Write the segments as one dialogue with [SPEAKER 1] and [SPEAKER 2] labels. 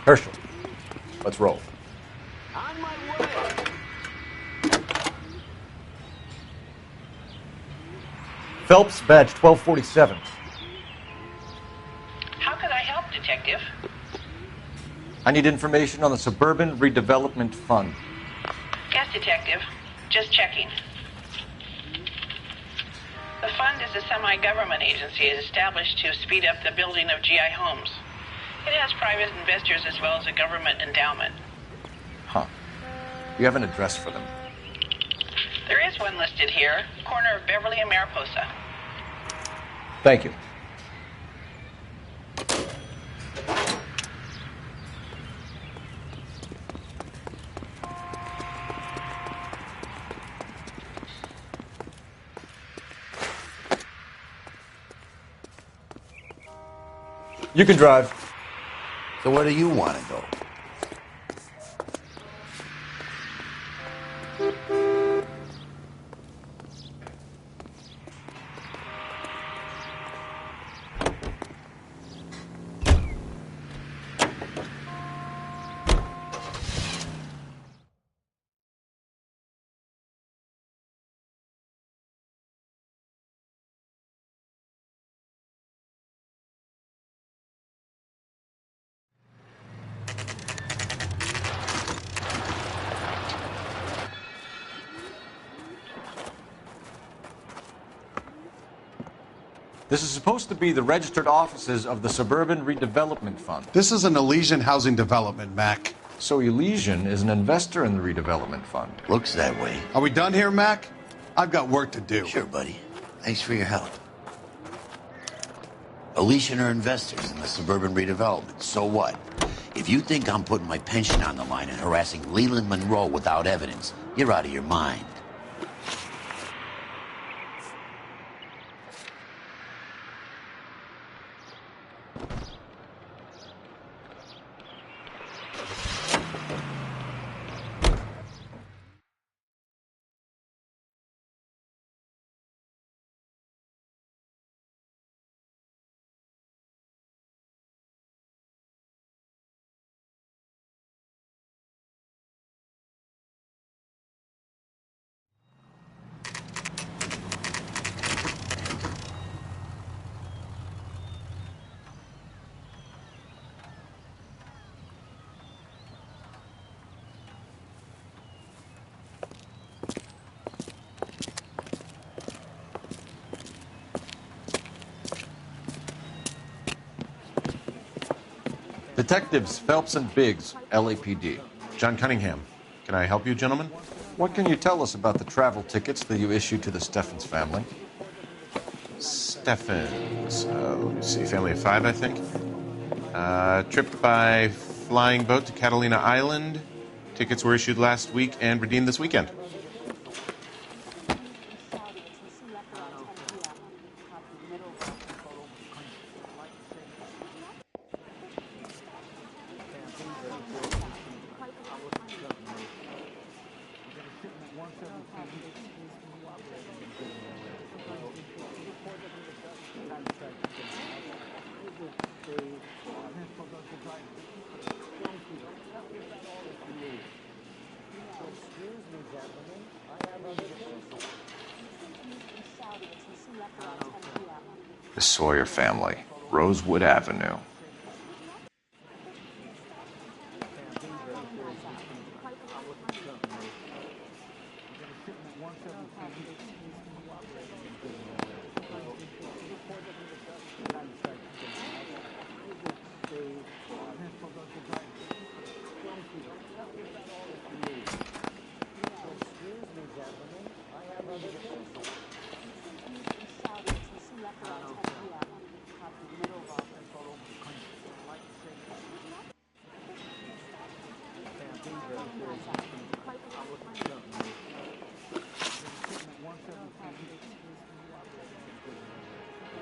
[SPEAKER 1] Herschel, let's roll.
[SPEAKER 2] On my way.
[SPEAKER 1] Phelps, badge 1247.
[SPEAKER 3] How could I help, Detective?
[SPEAKER 1] I need information on the Suburban Redevelopment Fund.
[SPEAKER 3] Yes, Detective. Just checking. The fund is a semi-government agency established to speed up the building of GI homes. It has private investors as well as a government endowment.
[SPEAKER 1] Huh. You have an address for them?
[SPEAKER 3] There is one listed here, corner of Beverly and Mariposa.
[SPEAKER 1] Thank you. You can drive.
[SPEAKER 4] So where do you want to go?
[SPEAKER 1] This is supposed to be the registered offices of the Suburban Redevelopment Fund.
[SPEAKER 5] This is an Elysian housing development, Mac.
[SPEAKER 1] So Elysian is an investor in the redevelopment fund.
[SPEAKER 4] Looks that way.
[SPEAKER 5] Are we done here, Mac? I've got work to do.
[SPEAKER 4] Sure, buddy. Thanks for your help. Elysian are investors in the suburban redevelopment. So what? If you think I'm putting my pension on the line and harassing Leland Monroe without evidence, you're out of your mind.
[SPEAKER 1] Detectives Phelps and Biggs, LAPD.
[SPEAKER 6] John Cunningham. Can I help you, gentlemen?
[SPEAKER 1] What can you tell us about the travel tickets that you issued to the Steffens family?
[SPEAKER 6] Steffens. Let me see. Family of 5, I think. Trip by flying boat to Catalina Island. Tickets were issued last week and redeemed this weekend.
[SPEAKER 1] The Sawyer family, Rosewood Avenue.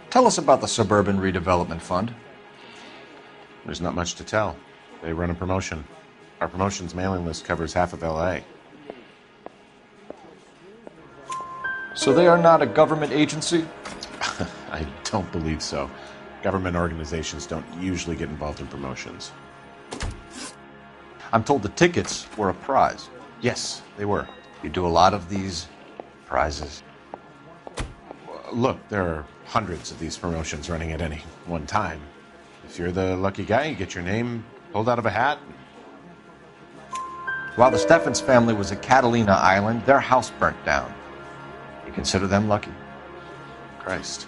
[SPEAKER 1] Tell us about the Suburban Redevelopment Fund.
[SPEAKER 6] There's not much to tell. They run a promotion. Our promotions mailing list covers half of L.A.
[SPEAKER 1] So they are not a government agency?
[SPEAKER 6] I don't believe so. Government organizations don't usually get involved in promotions.
[SPEAKER 1] I'm told the tickets were a prize.
[SPEAKER 6] Yes, they were.
[SPEAKER 1] You do a lot of these prizes.
[SPEAKER 6] Look, there are hundreds of these promotions running at any one time. If you're the lucky guy, you get your name pulled out of a hat.
[SPEAKER 1] While the Steffens family was at Catalina Island, their house burnt down. You consider them lucky?
[SPEAKER 6] Christ.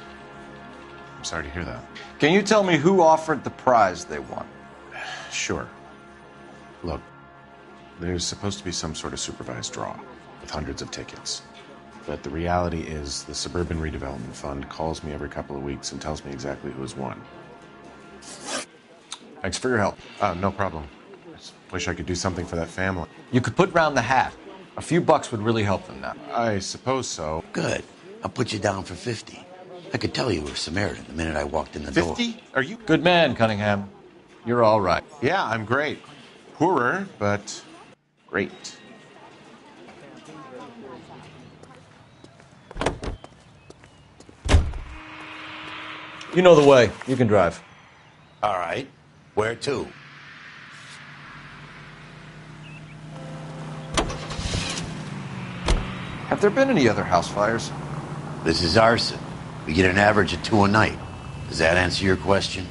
[SPEAKER 6] I'm sorry to hear that.
[SPEAKER 1] Can you tell me who offered the prize they won?
[SPEAKER 6] Sure. Look, there's supposed to be some sort of supervised draw with hundreds of tickets. But the reality is the Suburban Redevelopment Fund calls me every couple of weeks and tells me exactly who has won.
[SPEAKER 1] Thanks for your help.
[SPEAKER 6] No problem. I just wish I could do something for that family.
[SPEAKER 1] You could put round the hat. A few bucks would really help them now.
[SPEAKER 6] I suppose so.
[SPEAKER 4] Good. I'll put you down for 50. I could tell you were a Samaritan the minute I walked in the door.
[SPEAKER 6] 50? Are you...
[SPEAKER 1] Good man, Cunningham. You're all right.
[SPEAKER 6] Yeah, I'm great. Poorer, but great.
[SPEAKER 1] You know the way. You can drive.
[SPEAKER 4] All right. Where to?
[SPEAKER 1] Have there been any other house fires?
[SPEAKER 4] This is arson. We get an average of 2 a night. Does that answer your question?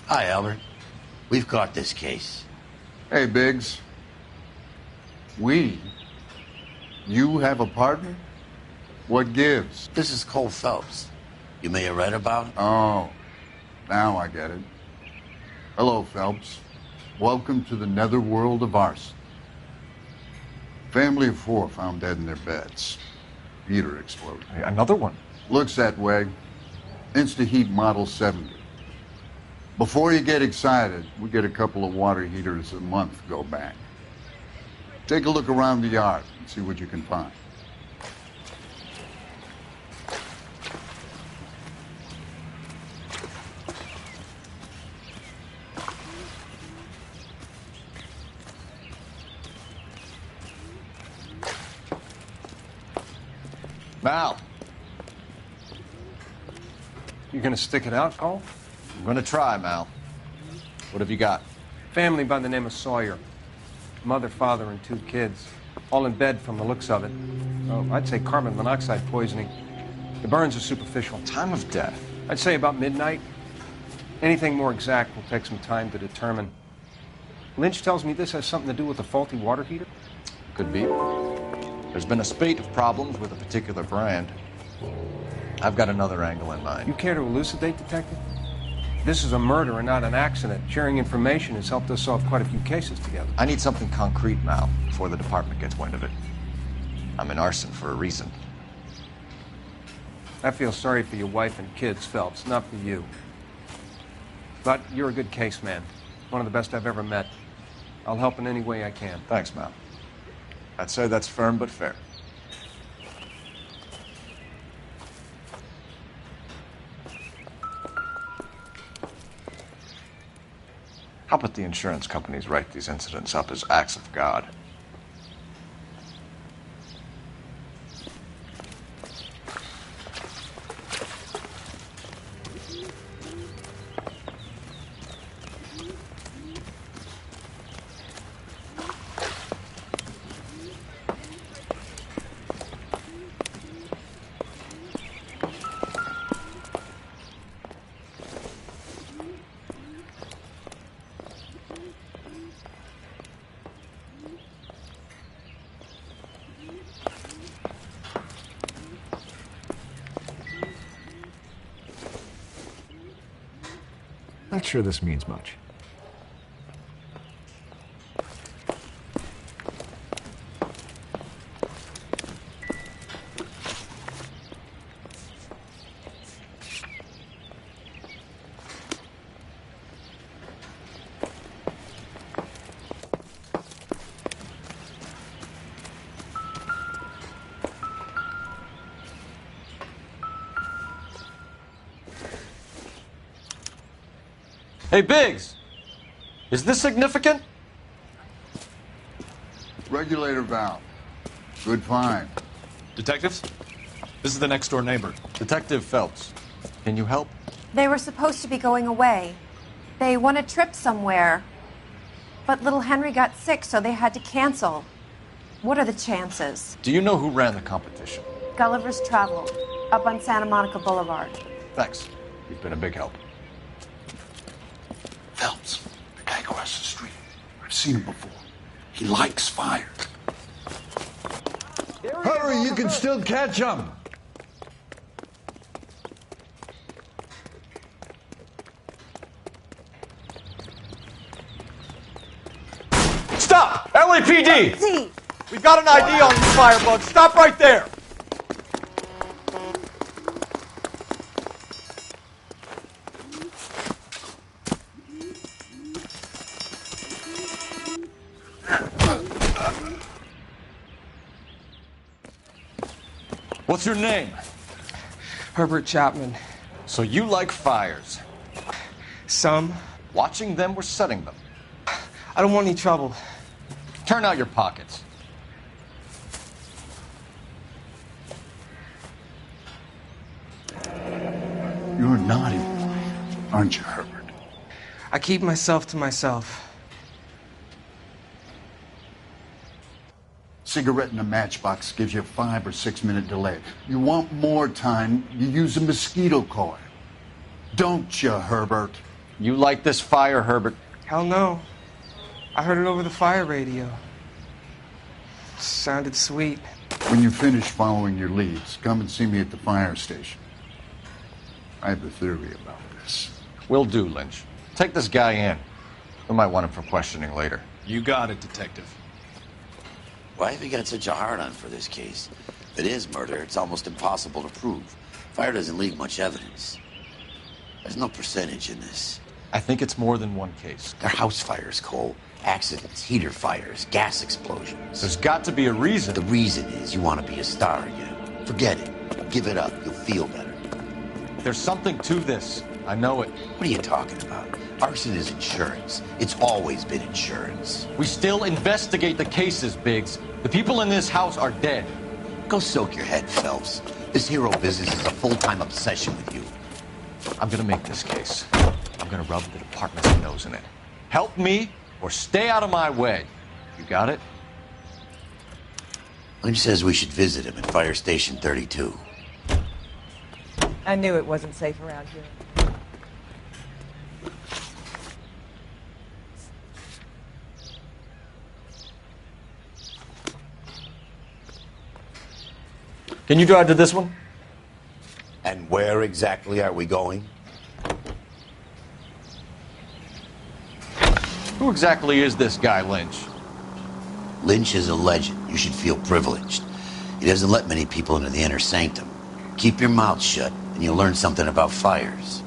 [SPEAKER 4] Hi, Albert. We've caught this case.
[SPEAKER 7] Hey, Biggs. We? You have a partner? What gives?
[SPEAKER 4] This is Cole Phelps. You may have read about him.
[SPEAKER 7] Oh, now I get it. Hello, Phelps. Welcome to the netherworld of arson. Family of 4 found dead in their beds. Heater exploded.
[SPEAKER 1] Another one.
[SPEAKER 7] Looks that way. Insta-Heat Model 70. Before you get excited, we get a couple of water heaters a month go back. Take a look around the yard and see what you can find.
[SPEAKER 1] Mal.
[SPEAKER 8] You gonna stick it out, Cole?
[SPEAKER 1] I'm gonna try, Mal. What have you got?
[SPEAKER 8] Family by the name of Sawyer. Mother, father, and 2 kids. All in bed from the looks of it. Oh, I'd say carbon monoxide poisoning. The burns are superficial.
[SPEAKER 1] Time of death.
[SPEAKER 8] I'd say about midnight. Anything more exact will take some time to determine. Lynch tells me this has something to do with a faulty water heater.
[SPEAKER 1] Could be. There's been a spate of problems with a particular brand. I've got another angle in mind.
[SPEAKER 8] You care to elucidate, Detective? This is a murder and not an accident. Sharing information has helped us solve quite a few cases together.
[SPEAKER 1] I need something concrete, Mal, before the department gets wind of it. I'm in arson for a reason.
[SPEAKER 8] I feel sorry for your wife and kids, Phelps, not for you. But you're a good case man. One of the best I've ever met. I'll help in any way I can.
[SPEAKER 1] Thanks, Mal. I'd say that's firm but fair. How about the insurance companies write these incidents up as acts of God?
[SPEAKER 9] Not sure this means much.
[SPEAKER 1] Hey, Biggs! Is this significant?
[SPEAKER 7] Regulator valve. Good find.
[SPEAKER 9] Detectives? This is the next door neighbor.
[SPEAKER 1] Detective Phelps, can you help?
[SPEAKER 10] They were supposed to be going away. They won a trip somewhere. But little Henry got sick, so they had to cancel. What are the chances?
[SPEAKER 1] Do you know who ran the competition?
[SPEAKER 10] Gulliver's Travel, up on Santa Monica Boulevard.
[SPEAKER 1] Thanks. You've been a big help.
[SPEAKER 7] Phelps, the guy across the street. I've seen him before. He likes fire.
[SPEAKER 5] Hurry, you can still catch him.
[SPEAKER 1] Stop! LAPD!
[SPEAKER 10] See,
[SPEAKER 1] We've got an ID on you, Firebug. Stop right there! What's your name?
[SPEAKER 8] Herbert Chapman.
[SPEAKER 1] So you like fires.
[SPEAKER 8] Some.
[SPEAKER 1] Watching them or setting them?
[SPEAKER 8] I don't want any trouble.
[SPEAKER 1] Turn out your pockets.
[SPEAKER 7] You're a naughty boy, aren't you, Herbert?
[SPEAKER 8] I keep myself to myself.
[SPEAKER 7] Cigarette in a matchbox gives you a 5 or 6 minute delay. You want more time, you use a mosquito coil. Don't you, Herbert?
[SPEAKER 1] You like this fire, Herbert?
[SPEAKER 8] Hell no. I heard it over the fire radio. Sounded sweet.
[SPEAKER 7] When you finish following your leads, come and see me at the fire station. I have a theory about this.
[SPEAKER 1] Will do, Lynch. Take this guy in. We might want him for questioning later.
[SPEAKER 9] You got it, Detective.
[SPEAKER 4] Why have you got such a hard-on for this case? If it is murder, it's almost impossible to prove. Fire doesn't leave much evidence. There's no percentage in this.
[SPEAKER 1] I think it's more than one case.
[SPEAKER 4] They're house fires, Cole. Accidents, heater fires, gas explosions.
[SPEAKER 1] There's got to be a reason.
[SPEAKER 4] The reason is you want to be a star again. Forget it. Give it up. You'll feel better.
[SPEAKER 1] There's something to this. I know it.
[SPEAKER 4] What are you talking about? Arson is insurance. It's always been insurance.
[SPEAKER 1] We still investigate the cases, Biggs. The people in this house are dead.
[SPEAKER 4] Go soak your head, Phelps. This hero business is a full-time obsession with you.
[SPEAKER 1] I'm gonna make this case. I'm gonna rub the department's nose in it. Help me or stay out of my way. You got it?
[SPEAKER 4] Lynch says we should visit him at Fire Station 32.
[SPEAKER 11] I knew it wasn't safe around here.
[SPEAKER 1] Can you drive to this one?
[SPEAKER 4] And where exactly are we going?
[SPEAKER 1] Who exactly is this guy, Lynch?
[SPEAKER 4] Lynch is a legend. You should feel privileged. He doesn't let many people into the inner sanctum. Keep your mouth shut, and you'll learn something about fires.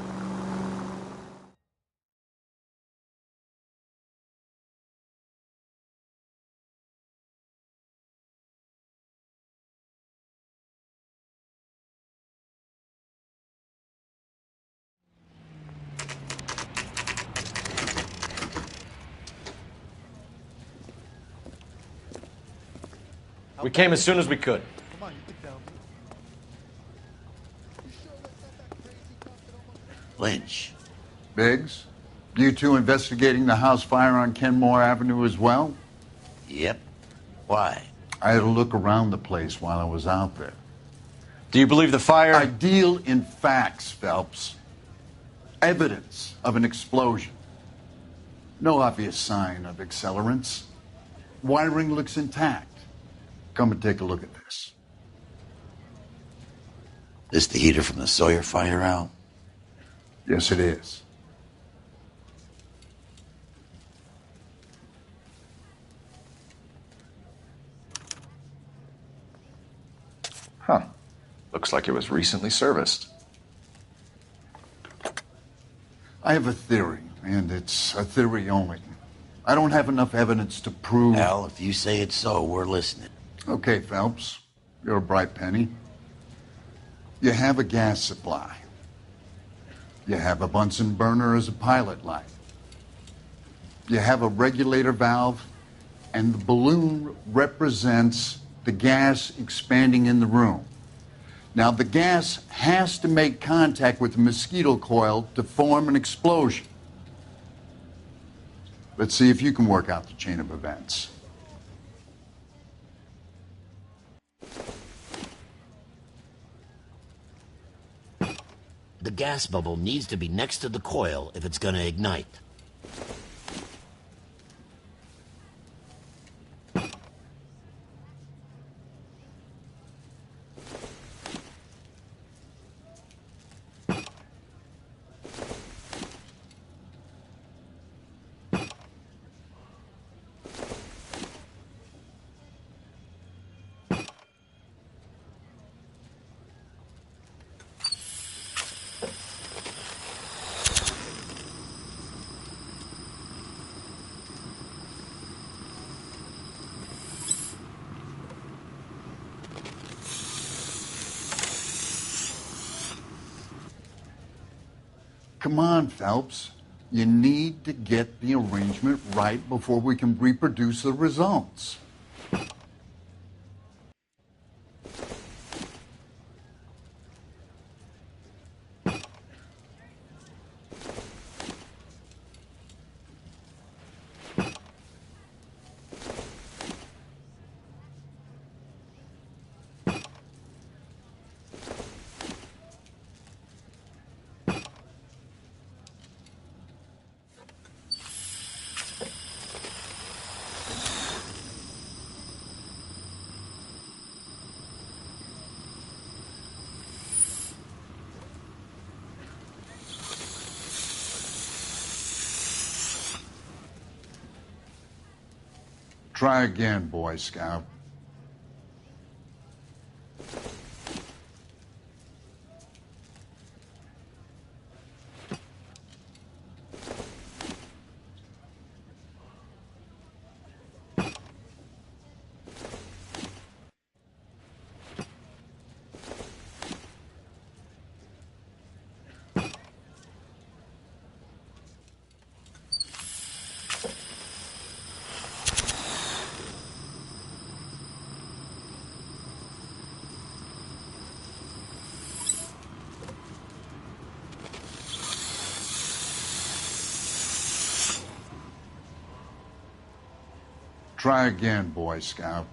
[SPEAKER 1] We came as soon as we could.
[SPEAKER 4] Lynch.
[SPEAKER 7] Biggs, you two investigating the house fire on Kenmore Avenue as well?
[SPEAKER 4] Yep. Why?
[SPEAKER 7] I had a look around the place while I was out there.
[SPEAKER 1] Do you believe the fire?
[SPEAKER 7] I deal in facts, Phelps. Evidence of an explosion. No obvious sign of accelerants. Wiring looks intact. Come and take a look at this.
[SPEAKER 4] This the heater from the Sawyer fire, Al?
[SPEAKER 7] Yes, it is.
[SPEAKER 1] Huh. Looks like it was recently serviced.
[SPEAKER 7] I have a theory, and it's a theory only. I don't have enough evidence to prove...
[SPEAKER 4] Al, if you say it's so, we're listening.
[SPEAKER 7] Okay, Phelps. You're a bright penny. You have a gas supply. You have a Bunsen burner as a pilot light. You have a regulator valve, and the balloon represents the gas expanding in the room. Now, the gas has to make contact with the mosquito coil to form an explosion. Let's see if you can work out the chain of events.
[SPEAKER 2] The gas bubble needs to be next to the coil if it's gonna ignite.
[SPEAKER 7] Come on, Phelps. You need to get the arrangement right before we can reproduce the results. Try again, Boy Scout. Try again, Boy Scout.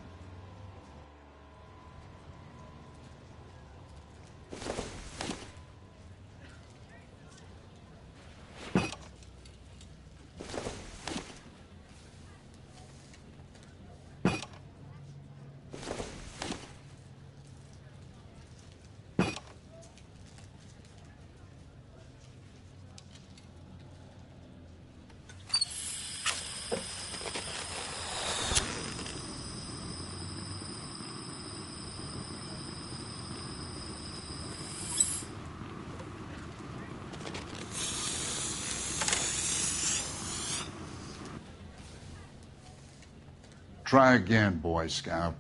[SPEAKER 7] Try again, Boy Scout.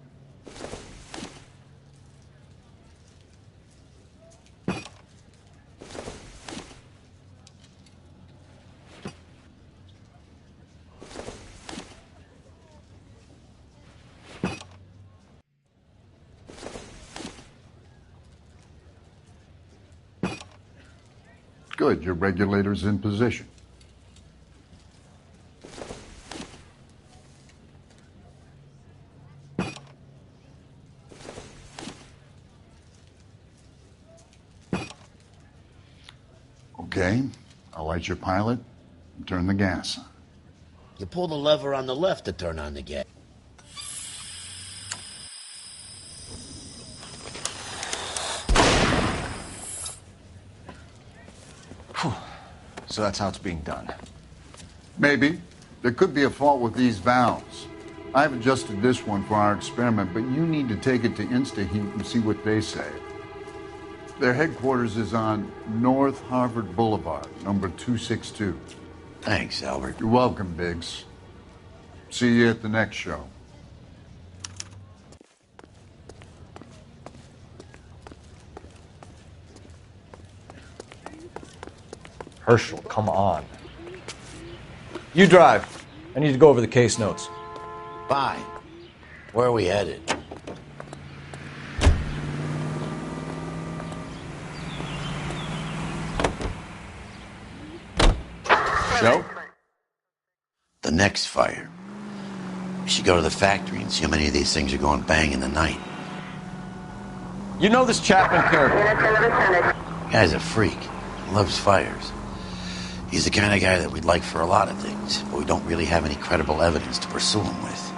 [SPEAKER 7] Good, your regulator's in position. Okay, I'll light your pilot and turn the gas on.
[SPEAKER 2] You pull the lever on the left to turn on the gas.
[SPEAKER 1] So that's how it's being done.
[SPEAKER 7] Maybe. There could be a fault with these valves. I've adjusted this one for our experiment, but you need to take it to InstaHeat and see what they say. Their headquarters is on North Harvard Boulevard, number 262.
[SPEAKER 4] Thanks, Albert.
[SPEAKER 7] You're welcome, Biggs. See you at the next show.
[SPEAKER 1] Herschel, come on. You drive. I need to go over the case notes.
[SPEAKER 4] Fine. Where are we headed?
[SPEAKER 1] Joe?
[SPEAKER 4] The next fire. We should go to the factory and see how many of these things are going bang in the night.
[SPEAKER 1] You know this Chapman character?
[SPEAKER 4] The guy's a freak. He loves fires. He's the kind of guy that we'd like for a lot of things, but we don't really have any credible evidence to pursue him with.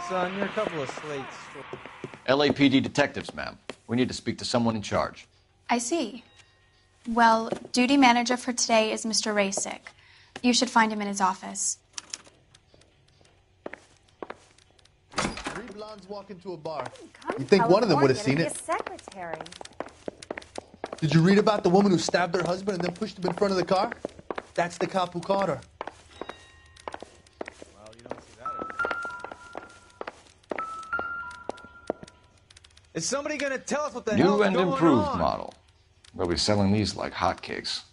[SPEAKER 11] Son, you're a couple of slates.
[SPEAKER 1] LAPD detectives, ma'am. We need to speak to someone in charge.
[SPEAKER 12] I see. Well, duty manager for today is Mr. Rasick. You should find him in his office.
[SPEAKER 13] Three blondes walk into a bar. You think one of them would have seen it?
[SPEAKER 10] Secretary.
[SPEAKER 13] Did you read about the woman who stabbed her husband and then pushed him in front of the car? That's the cop who caught her.
[SPEAKER 11] Well, you don't see that every day. Is somebody going to tell us what the hell's
[SPEAKER 1] New and
[SPEAKER 11] going
[SPEAKER 1] improved
[SPEAKER 11] on?
[SPEAKER 1] model. We'll be selling these like hotcakes.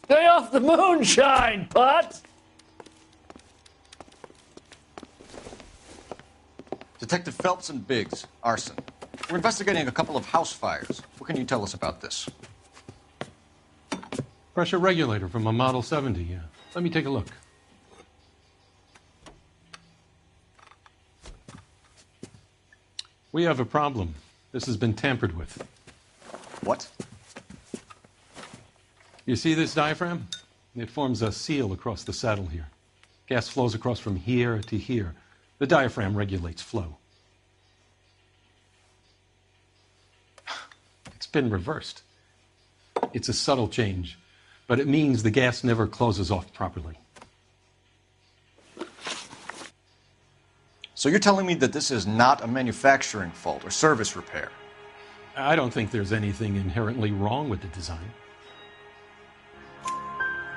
[SPEAKER 14] Stay off the moonshine, Putz!
[SPEAKER 1] Detective Phelps and Biggs, arson. We're investigating a couple of house fires. What can you tell us about this?
[SPEAKER 15] Pressure regulator from a Model 70. Let me take a look. We have a problem. This has been tampered with.
[SPEAKER 1] What?
[SPEAKER 15] You see this diaphragm? It forms a seal across the saddle here. Gas flows across from here to here. The diaphragm regulates flow. It's been reversed. It's a subtle change, but it means the gas never closes off properly.
[SPEAKER 1] So you're telling me that this is not a manufacturing fault or service repair?
[SPEAKER 15] I don't think there's anything inherently wrong with the design.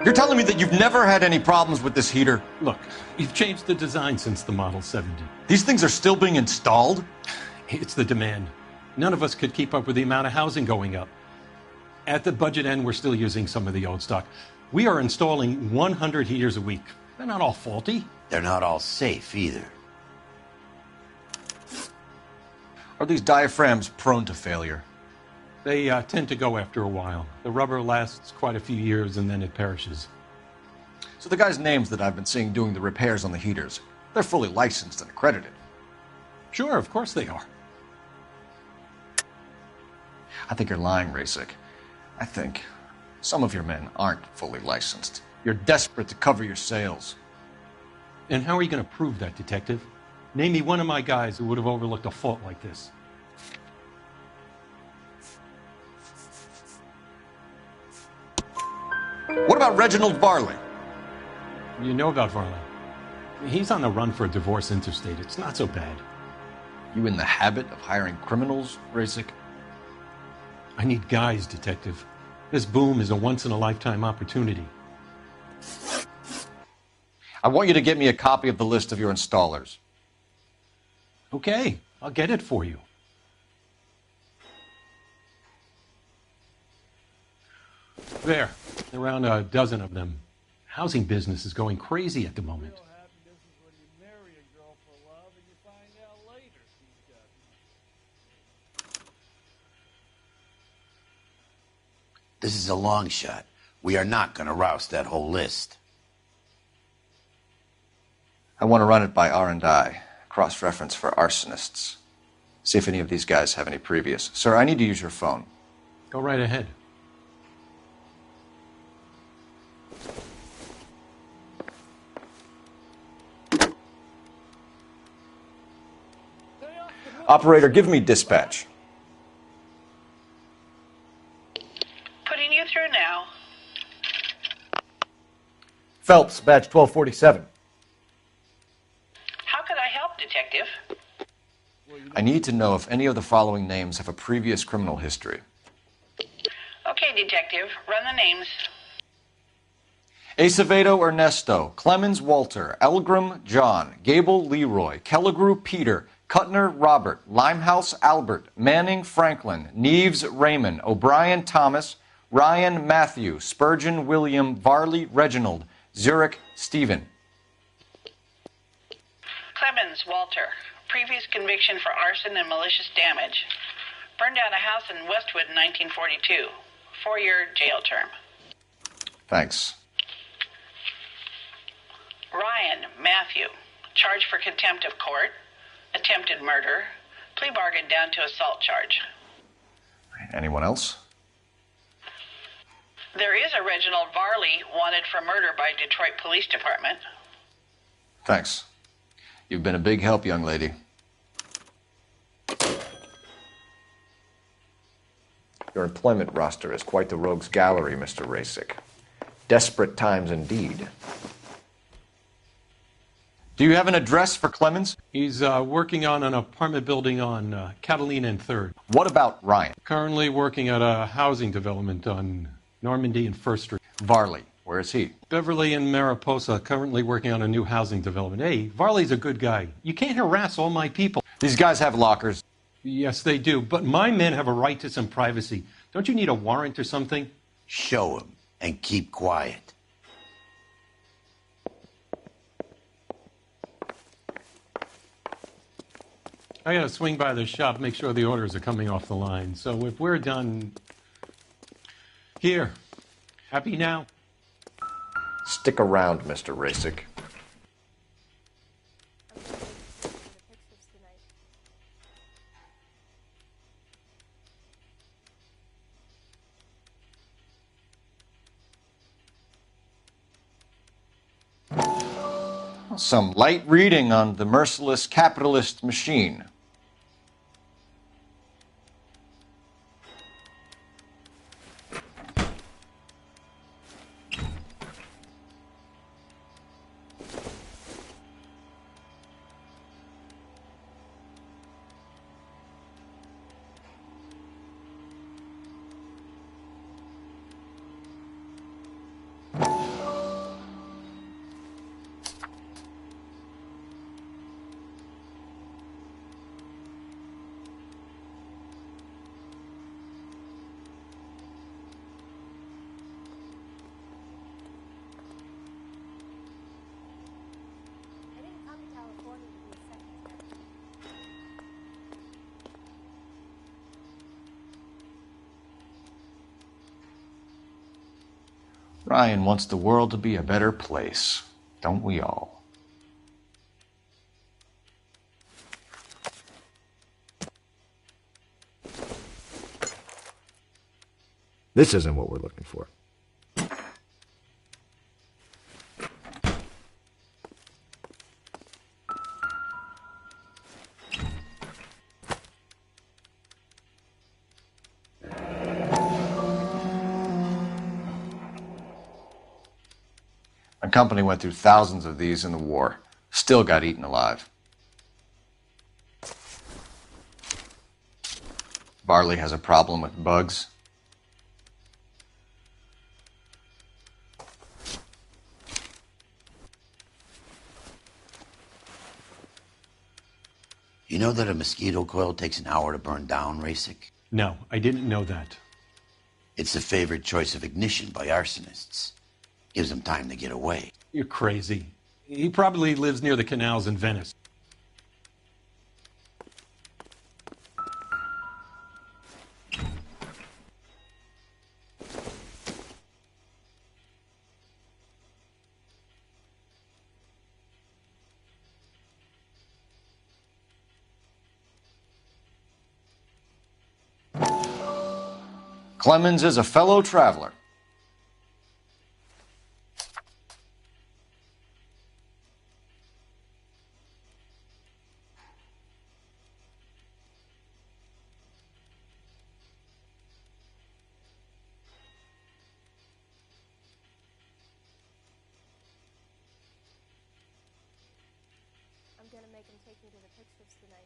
[SPEAKER 1] You're telling me that you've never had any problems with this heater?
[SPEAKER 15] Look, we've changed the design since the Model 70.
[SPEAKER 1] These things are still being installed?
[SPEAKER 15] It's the demand. None of us could keep up with the amount of housing going up. At the budget end, we're still using some of the old stock. We are installing 100 heaters a week. They're not all faulty.
[SPEAKER 4] They're not all safe either.
[SPEAKER 1] Are these diaphragms prone to failure?
[SPEAKER 15] They tend to go after a while. The rubber lasts quite a few years and then it perishes.
[SPEAKER 1] So the guys' names that I've been seeing doing the repairs on the heaters, they're fully licensed and accredited?
[SPEAKER 15] Sure, of course they are.
[SPEAKER 1] I think you're lying, Rasick. I think some of your men aren't fully licensed. You're desperate to cover your sales.
[SPEAKER 15] And how are you going to prove that, Detective? Name me one of my guys who would have overlooked a fault like this.
[SPEAKER 1] What about Reginald Varley?
[SPEAKER 15] You know about Varley. He's on the run for a divorce interstate. It's not so bad.
[SPEAKER 1] You in the habit of hiring criminals, Rasick?
[SPEAKER 15] I need guys, Detective. This boom is a once-in-a-lifetime opportunity.
[SPEAKER 1] I want you to get me a copy of the list of your installers.
[SPEAKER 15] Okay, I'll get it for you. There, around a dozen of them. Housing business is going crazy at the moment.
[SPEAKER 4] This is a long shot. We are not going to roust that whole list.
[SPEAKER 1] I want to run it by R&I, cross-reference for arsonists. See if any of these guys have any previous. Sir, I need to use your phone.
[SPEAKER 15] Go right ahead.
[SPEAKER 1] Operator, give me dispatch.
[SPEAKER 3] Putting you through now.
[SPEAKER 1] Phelps, badge 1247.
[SPEAKER 3] How could I help, Detective?
[SPEAKER 1] I need to know if any of the following names have a previous criminal history.
[SPEAKER 3] Okay, Detective, run the names.
[SPEAKER 1] Acevedo Ernesto, Clemens Walter, Elgram John, Gable Leroy, Kelligrew Peter, Cutner Robert, Limehouse Albert, Manning Franklin, Neves Raymond, O'Brien Thomas, Ryan Matthew, Spurgeon William, Varley Reginald, Zurich Stephen.
[SPEAKER 3] Clemens Walter, previous conviction for arson and malicious damage. Burned down a house in Westwood in 1942. 4-year jail term.
[SPEAKER 1] Thanks.
[SPEAKER 3] Ryan Matthew, charged for contempt of court, attempted murder, plea bargain down to assault charge.
[SPEAKER 1] Anyone else?
[SPEAKER 3] There is a Reginald Varley wanted for murder by Detroit Police Department.
[SPEAKER 1] Thanks. You've been a big help, young lady. Your employment roster is quite the rogues gallery, Mr. Rasick. Desperate times indeed. Do you have an address for Clemens?
[SPEAKER 15] He's working on an apartment building on Catalina and 3rd.
[SPEAKER 1] What about Ryan?
[SPEAKER 15] Currently working at a housing development on Normandy and 1st Street.
[SPEAKER 1] Varley, where is he?
[SPEAKER 15] Beverly and Mariposa, currently working on a new housing development. Hey, Varley's a good guy. You can't harass all my people.
[SPEAKER 1] These guys have lockers.
[SPEAKER 15] Yes, they do, but my men have a right to some privacy. Don't you need a warrant or something?
[SPEAKER 2] Show him and keep quiet.
[SPEAKER 15] I gotta swing by the shop, make sure the orders are coming off the line. So if we're done... Here. Happy now?
[SPEAKER 1] Stick around, Mr. Rasick. Some light reading on the merciless capitalist machine. Ryan wants the world to be a better place, don't we all?
[SPEAKER 16] This isn't what we're looking for.
[SPEAKER 1] My company went through thousands of these in the war. Still got eaten alive. Varley has a problem with bugs.
[SPEAKER 2] You know that a mosquito coil takes an hour to burn down, Rasick?
[SPEAKER 15] No, I didn't know that.
[SPEAKER 2] It's the favorite choice of ignition by arsonists. Gives them time to get away.
[SPEAKER 15] You're crazy. He probably lives near the canals in Venice.
[SPEAKER 1] Clemens is a fellow traveler.
[SPEAKER 11] can take me to the pictures tonight.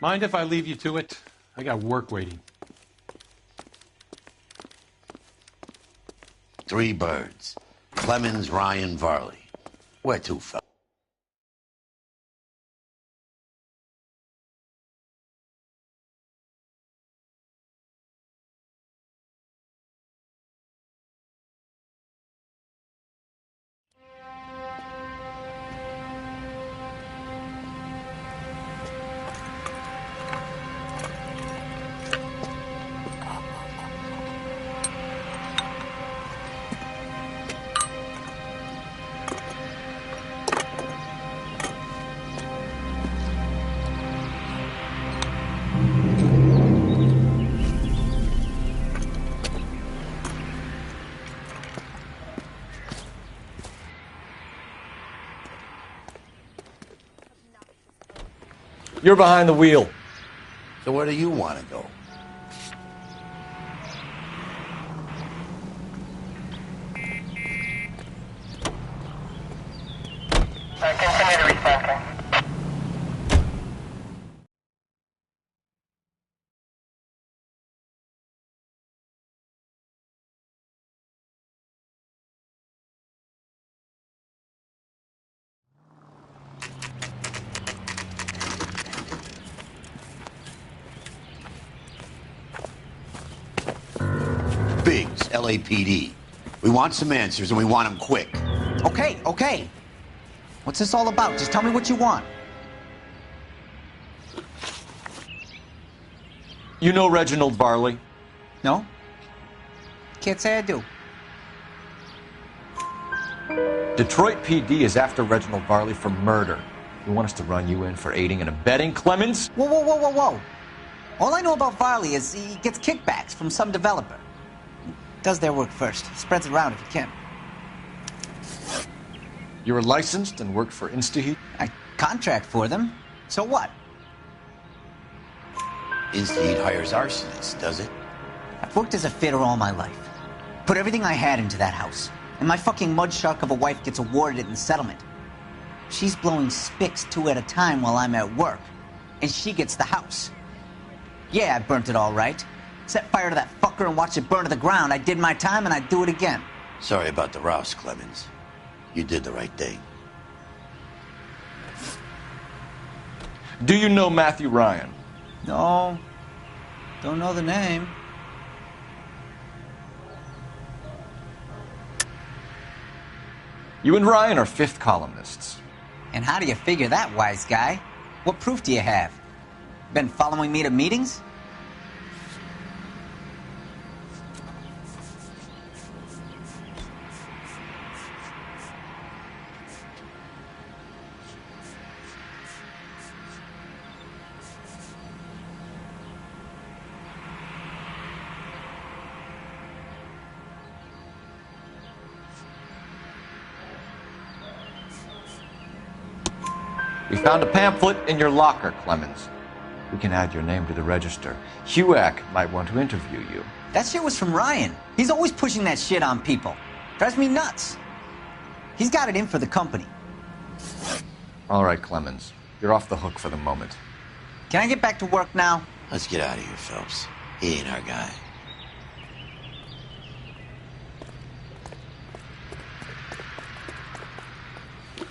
[SPEAKER 15] Mind if I leave you to it? I got work waiting.
[SPEAKER 4] 3 birds. Clemens, Ryan, Varley. Where to, fella?
[SPEAKER 1] You're behind the wheel.
[SPEAKER 4] So where do you want to go?
[SPEAKER 11] Continue to recycling.
[SPEAKER 4] Biggs, LAPD. We want some answers, and we want them quick.
[SPEAKER 17] Okay, okay. What's this all about? Just tell me what you want.
[SPEAKER 1] You know Reginald Varley?
[SPEAKER 17] No? Can't say I do.
[SPEAKER 1] Detroit PD is after Reginald Varley for murder. You want us to run you in for aiding and abetting Clemens?
[SPEAKER 17] Whoa, whoa, whoa, whoa, whoa. All I know about Varley is he gets kickbacks from some developer. Does their work first. Spreads it around if he can.
[SPEAKER 1] You were licensed and worked for InstaHeat?
[SPEAKER 17] I contract for them. So what?
[SPEAKER 4] InstaHeat hires arsonists, does it?
[SPEAKER 17] I've worked as a fitter all my life. Put everything I had into that house. And my fucking mud shark of a wife gets awarded it in settlement. She's blowing spics 2 at a time while I'm at work. And she gets the house. Yeah, I burnt it all right. Set fire to that fucker and watch it burn to the ground. I did my time and I'd do it again.
[SPEAKER 4] Sorry about the rouse, Clemens. You did the right thing.
[SPEAKER 1] Do you know Matthew Ryan?
[SPEAKER 17] No. Don't know the name.
[SPEAKER 1] You and Ryan are 5th columnists.
[SPEAKER 17] And how do you figure that, wise guy? What proof do you have? Been following me to meetings?
[SPEAKER 1] We found a pamphlet in your locker, Clemens. We can add your name to the register. HUAC might want to interview you.
[SPEAKER 17] That shit was from Ryan. He's always pushing that shit on people. Drives me nuts. He's got it in for the company.
[SPEAKER 1] All right, Clemens. You're off the hook for the moment.
[SPEAKER 17] Can I get back to work now?
[SPEAKER 4] Let's get out of here, Phelps. He ain't our guy.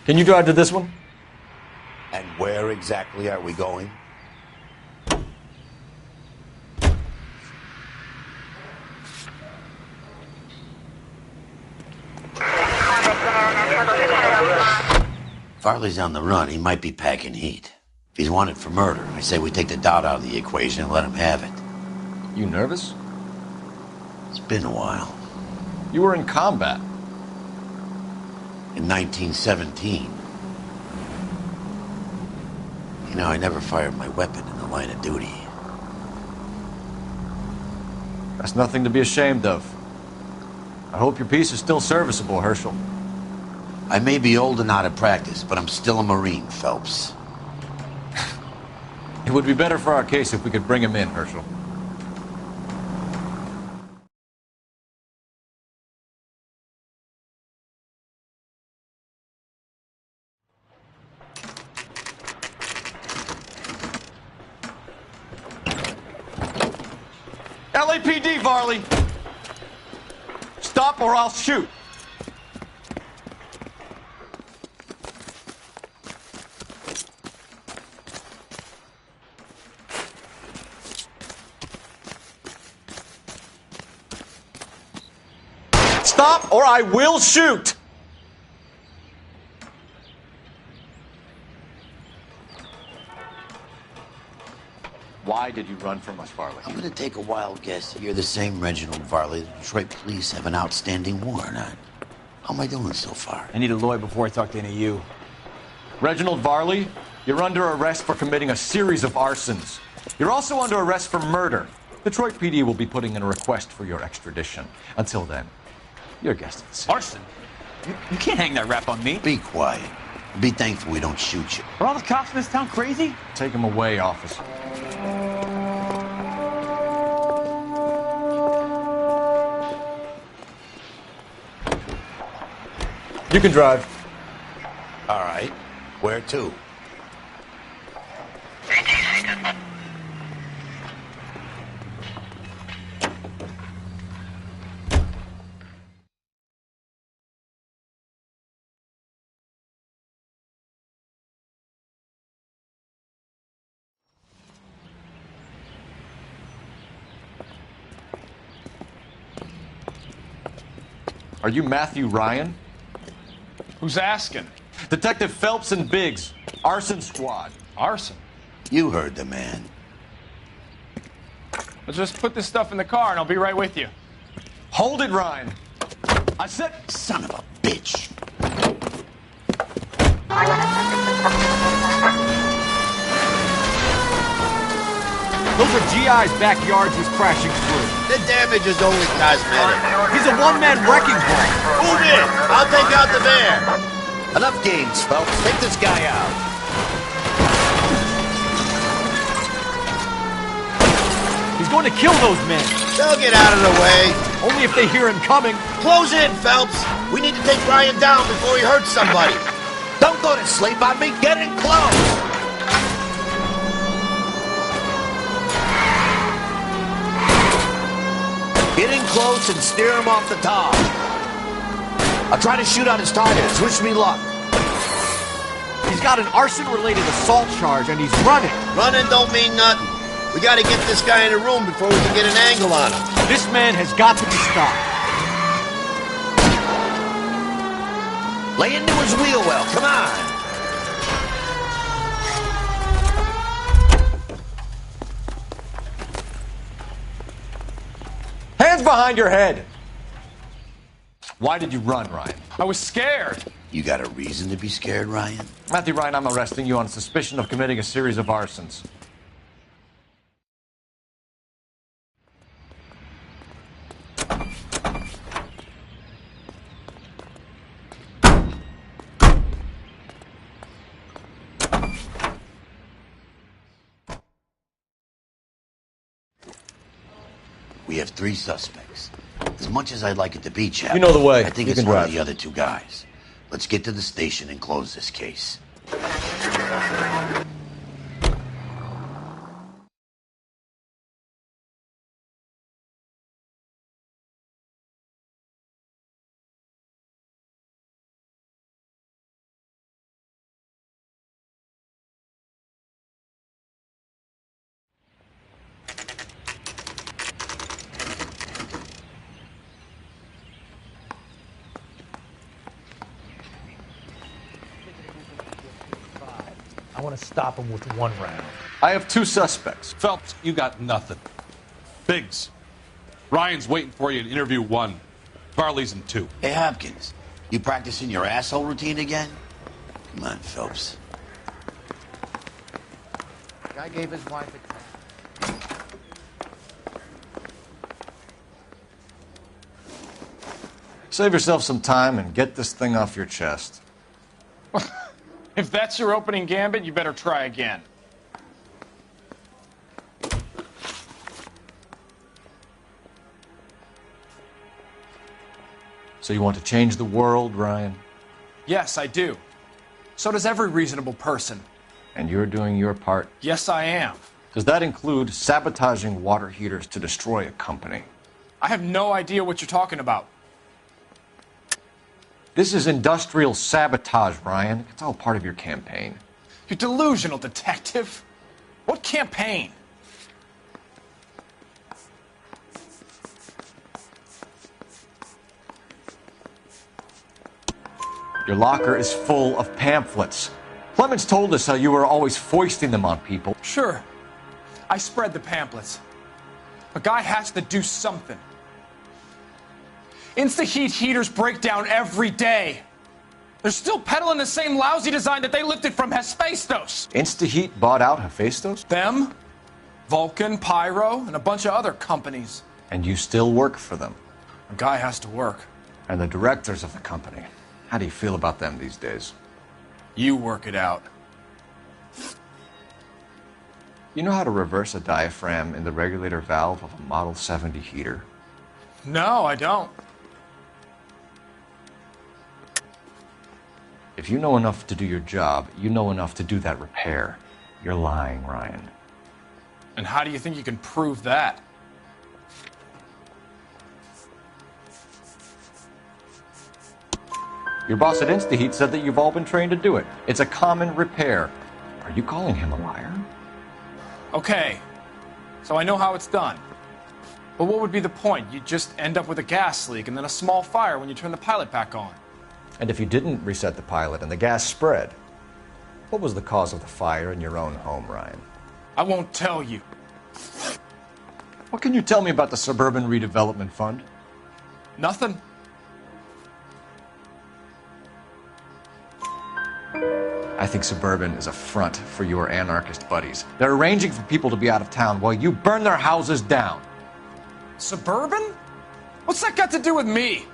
[SPEAKER 1] Can you drive to this one?
[SPEAKER 4] And where exactly are we going? Farley's on the run. He might be packing heat. If he's wanted for murder, I say we take the doubt out of the equation and let him have it.
[SPEAKER 1] You nervous?
[SPEAKER 4] It's been a while.
[SPEAKER 1] You were in combat.
[SPEAKER 4] In 1917. You know, I never fired my weapon in the line of duty.
[SPEAKER 1] That's nothing to be ashamed of. I hope your piece is still serviceable, Herschel.
[SPEAKER 4] I may be old and out of practice, but I'm still a Marine, Phelps.
[SPEAKER 1] It It would be better for our case if we could bring him in, Herschel. LAPD, Varley! Stop or I'll shoot! Stop or I will shoot! Why did you run from us, Varley?
[SPEAKER 4] I'm going to take a wild guess that you're the same Reginald Varley the Detroit police have an outstanding warrant on. How am I doing so far?
[SPEAKER 18] I need a lawyer before I talk to any of you.
[SPEAKER 1] Reginald Varley, you're under arrest for committing a series of arsons. You're also under arrest for murder. Detroit PD will be putting in a request for your extradition. Until then, you're a guest of the city.
[SPEAKER 18] Arson? You can't hang that rap on me.
[SPEAKER 4] Be quiet. Be thankful we don't shoot you.
[SPEAKER 18] Are all the cops in this town crazy?
[SPEAKER 1] Take him away, officer. You can drive.
[SPEAKER 4] All right. Where to?
[SPEAKER 1] Are you Matthew Ryan?
[SPEAKER 9] Who's asking?
[SPEAKER 1] Detective Phelps and Biggs, arson squad.
[SPEAKER 9] Arson?
[SPEAKER 4] You heard the man.
[SPEAKER 9] Let's just put this stuff in the car and I'll be right with you.
[SPEAKER 1] Hold it, Ryan. I said...
[SPEAKER 4] Son of a bitch.
[SPEAKER 11] Those are GI's backyards he's crashing through.
[SPEAKER 19] The damage is only cosmetic.
[SPEAKER 11] He's a one-man wrecking ball.
[SPEAKER 19] Move in. I'll take out the van.
[SPEAKER 4] Enough games, Phelps. Take this guy out.
[SPEAKER 11] He's going to kill those men.
[SPEAKER 19] They'll get out of the way.
[SPEAKER 11] Only if they hear him coming.
[SPEAKER 19] Close in, Phelps. We need to take Ryan down before he hurts somebody.
[SPEAKER 4] Don't go to sleep on me. Get in close. Get in close and steer him off the top. I'll try to shoot on his tires. Wish me luck.
[SPEAKER 11] He's got an arson-related assault charge, and he's running.
[SPEAKER 19] Running don't mean nothing. We got to get this guy in a room before we can get an angle on him.
[SPEAKER 11] This man has got to be stopped.
[SPEAKER 4] Lay into his wheel well. Come on.
[SPEAKER 1] Hands behind your head! Why did you run, Ryan?
[SPEAKER 9] I was scared.
[SPEAKER 4] You got a reason to be scared, Ryan?
[SPEAKER 1] Matthew Ryan, I'm arresting you on suspicion of committing a series of arsons.
[SPEAKER 4] We have 3 suspects. As much as I'd like it to be, Chap,
[SPEAKER 1] You know the way.
[SPEAKER 4] I think
[SPEAKER 1] You
[SPEAKER 4] it's
[SPEAKER 1] can
[SPEAKER 4] one
[SPEAKER 1] drive.
[SPEAKER 4] of the other 2 guys. Let's get to the station and close this case.
[SPEAKER 11] I want to stop him with one round.
[SPEAKER 1] I have 2 suspects.
[SPEAKER 9] Phelps, you got nothing. Biggs, Ryan's waiting for you in interview 1. Varley's in 2.
[SPEAKER 4] Hey, Hopkins, you practicing your asshole routine again? Come on, Phelps.
[SPEAKER 17] Guy gave his wife a...
[SPEAKER 1] Save yourself some time and get this thing off your chest.
[SPEAKER 9] If that's your opening gambit, you better try again.
[SPEAKER 1] So you want to change the world, Ryan?
[SPEAKER 20] Yes, I do. So does every reasonable person.
[SPEAKER 1] And you're doing your part?
[SPEAKER 20] Yes, I am.
[SPEAKER 1] Does that include sabotaging water heaters to destroy a company?
[SPEAKER 20] I have no idea what you're talking about.
[SPEAKER 1] This is industrial sabotage, Ryan. It's all part of your campaign.
[SPEAKER 20] You're delusional, detective. What campaign?
[SPEAKER 1] Your locker is full of pamphlets. Clemens told us how you were always foisting them on people.
[SPEAKER 20] Sure. I spread the pamphlets. A guy has to do something. Insta-heat heaters break down every day. They're still peddling the same lousy design that they lifted from Hephaestus.
[SPEAKER 1] Insta-heat bought out Hephaestus?
[SPEAKER 20] Them, Vulcan, Pyro, and a bunch of other companies.
[SPEAKER 1] And you still work for them?
[SPEAKER 20] A guy has to work.
[SPEAKER 1] And the directors of the company. How do you feel about them these days?
[SPEAKER 20] You work it out.
[SPEAKER 1] You know how to reverse a diaphragm in the regulator valve of a Model 70 heater?
[SPEAKER 20] No, I don't.
[SPEAKER 1] If you know enough to do your job, you know enough to do that repair. You're lying, Ryan.
[SPEAKER 20] And how do you think you can prove that?
[SPEAKER 1] Your boss at InstaHeat said that you've all been trained to do it. It's a common repair. Are you calling him a liar?
[SPEAKER 20] Okay, so I know how it's done. But what would be the point? You just end up with a gas leak and then a small fire when you turn the pilot back on.
[SPEAKER 1] And if you didn't reset the pilot and the gas spread, what was the cause of the fire in your own home, Ryan?
[SPEAKER 20] I won't tell you.
[SPEAKER 1] What can you tell me about the Suburban Redevelopment Fund?
[SPEAKER 20] Nothing.
[SPEAKER 1] I think Suburban is a front for your anarchist buddies. They're arranging for people to be out of town while you burn their houses down.
[SPEAKER 20] Suburban? What's that got to do with me?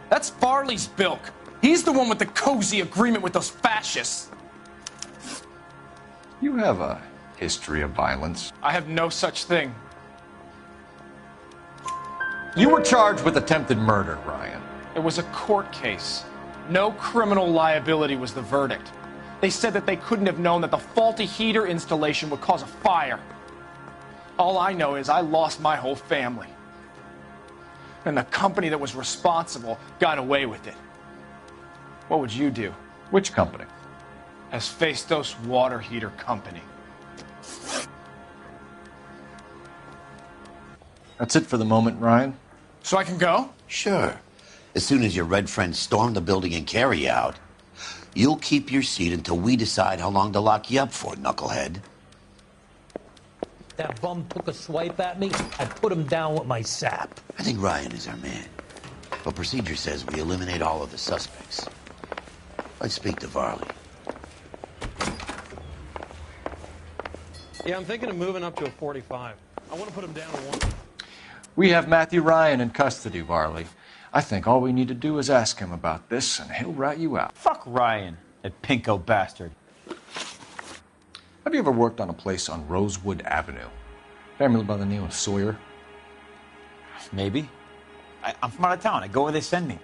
[SPEAKER 20] That's Farley's bilk. He's the one with the cozy agreement with those fascists.
[SPEAKER 1] You have a history of violence.
[SPEAKER 20] I have no such thing.
[SPEAKER 1] You were charged with attempted murder, Ryan.
[SPEAKER 20] It was a court case. No criminal liability was the verdict. They said that they couldn't have known that the faulty heater installation would cause a fire. All I know is I lost my whole family. And the company that was responsible got away with it. What would you do?
[SPEAKER 1] Which company?
[SPEAKER 20] Hephaestus Water Heater Company.
[SPEAKER 1] That's it for the moment, Ryan.
[SPEAKER 20] So I can go?
[SPEAKER 4] Sure. As soon as your red friends storm the building and carry out, you'll keep your seat until we decide how long to lock you up for, knucklehead.
[SPEAKER 14] That bum took a swipe at me. I put him down with my sap.
[SPEAKER 4] I think Ryan is our man. But procedure says we eliminate all of the suspects. Let's speak to Varley.
[SPEAKER 15] Yeah, I'm thinking of moving up to a 45. I want to put him down to 1.
[SPEAKER 1] We have Matthew Ryan in custody, Varley. I think all we need to do is ask him about this, and he'll rat you out.
[SPEAKER 18] Fuck Ryan, that pinko bastard.
[SPEAKER 1] Have you ever worked on a place on Rosewood Avenue? Family by the name of Sawyer?
[SPEAKER 18] Maybe. I'm from out of town. I go where they send me.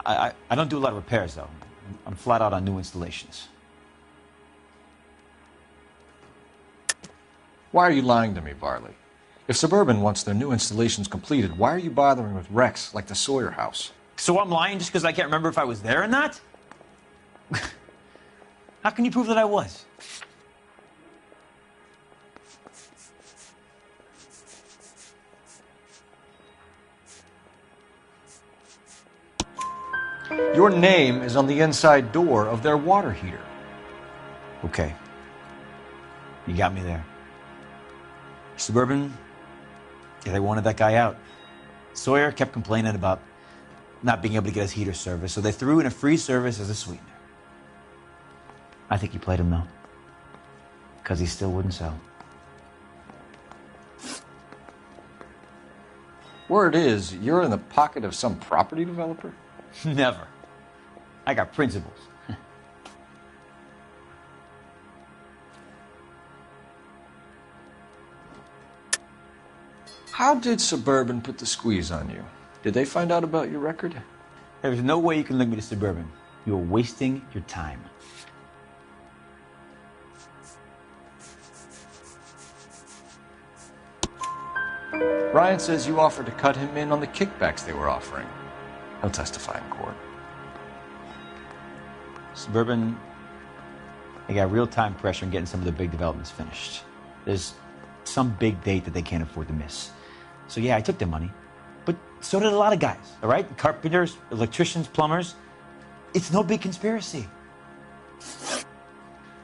[SPEAKER 18] I don't do a lot of repairs, though. I'm flat out on new installations.
[SPEAKER 1] Why are you lying to me, Varley? If Suburban wants their new installations completed, why are you bothering with wrecks like the Sawyer house?
[SPEAKER 18] So I'm lying just because I can't remember if I was there or not? How can you prove that I was?
[SPEAKER 1] Your name is on the inside door of their water heater.
[SPEAKER 18] Okay. You got me there. Suburban, yeah, they wanted that guy out. Sawyer kept complaining about not being able to get his heater service, so they threw in a free service as a sweetener. I think he played him, though, because he still wouldn't sell.
[SPEAKER 1] Word is, you're in the pocket of some property developer?
[SPEAKER 18] Never. I got principles.
[SPEAKER 1] How did Suburban put the squeeze on you? Did they find out about your record?
[SPEAKER 18] There's no way you can link me to Suburban. You're wasting your time.
[SPEAKER 1] Ryan says you offered to cut him in on the kickbacks they were offering. He'll testify in court.
[SPEAKER 18] Suburban, they got real-time pressure on getting some of the big developments finished. There's some big date that they can't afford to miss. So yeah, I took their money. But so did a lot of guys, all right? Carpenters, electricians, plumbers. It's no big conspiracy.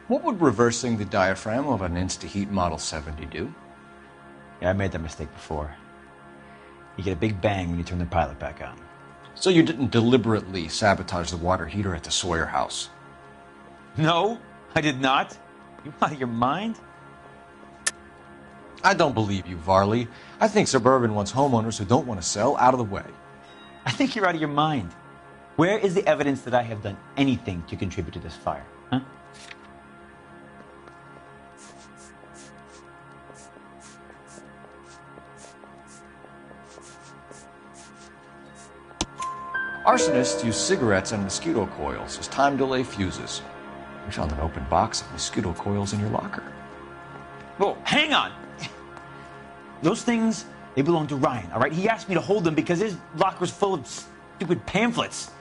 [SPEAKER 1] What would reversing the diaphragm of an Insta-Heat Model 70 do?
[SPEAKER 18] Yeah, I made that mistake before. You get a big bang when you turn the pilot back on.
[SPEAKER 1] So you didn't deliberately sabotage the water heater at the Sawyer house?
[SPEAKER 18] No, I did not. You out of your mind?
[SPEAKER 1] I don't believe you, Varley. I think Suburban wants homeowners who don't want to sell out of the way.
[SPEAKER 18] I think you're out of your mind. Where is the evidence that I have done anything to contribute to this fire? Huh?
[SPEAKER 1] Arsonists use cigarettes and mosquito coils as time delay fuses. We found an open box of mosquito coils in your locker.
[SPEAKER 18] Whoa, hang on! Those things, they belong to Ryan, all right? He asked me to hold them because his locker's full of stupid pamphlets.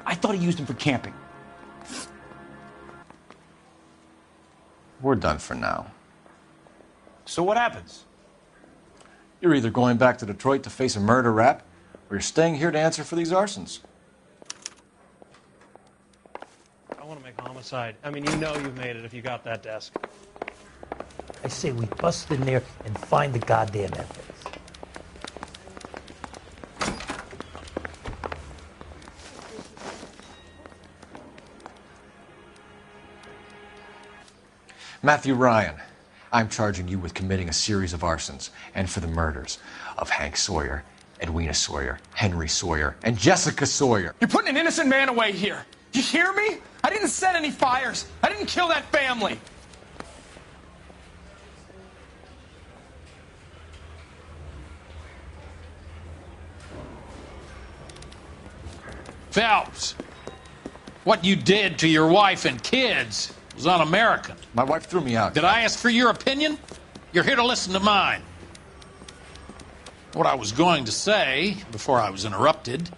[SPEAKER 18] I thought he used them for camping.
[SPEAKER 1] We're done for now.
[SPEAKER 18] So what happens?
[SPEAKER 1] You're either going back to Detroit to face a murder rap, or you're staying here to answer for these arsons.
[SPEAKER 21] I want to make homicide. I mean, you know you've made it if you got that desk.
[SPEAKER 14] I say we bust in there and find the goddamn evidence.
[SPEAKER 1] Matthew Ryan, I'm charging you with committing a series of arsons and for the murders of Hank Sawyer, Edwina Sawyer, Henry Sawyer, and Jessica Sawyer.
[SPEAKER 20] You're putting an innocent man away here. You hear me? I didn't set any fires. I didn't kill that family.
[SPEAKER 22] Phelps, what you did to your wife and kids was un-American.
[SPEAKER 1] My wife threw me out.
[SPEAKER 22] Did I ask for your opinion? You're here to listen to mine. What I was going to say, before I was interrupted,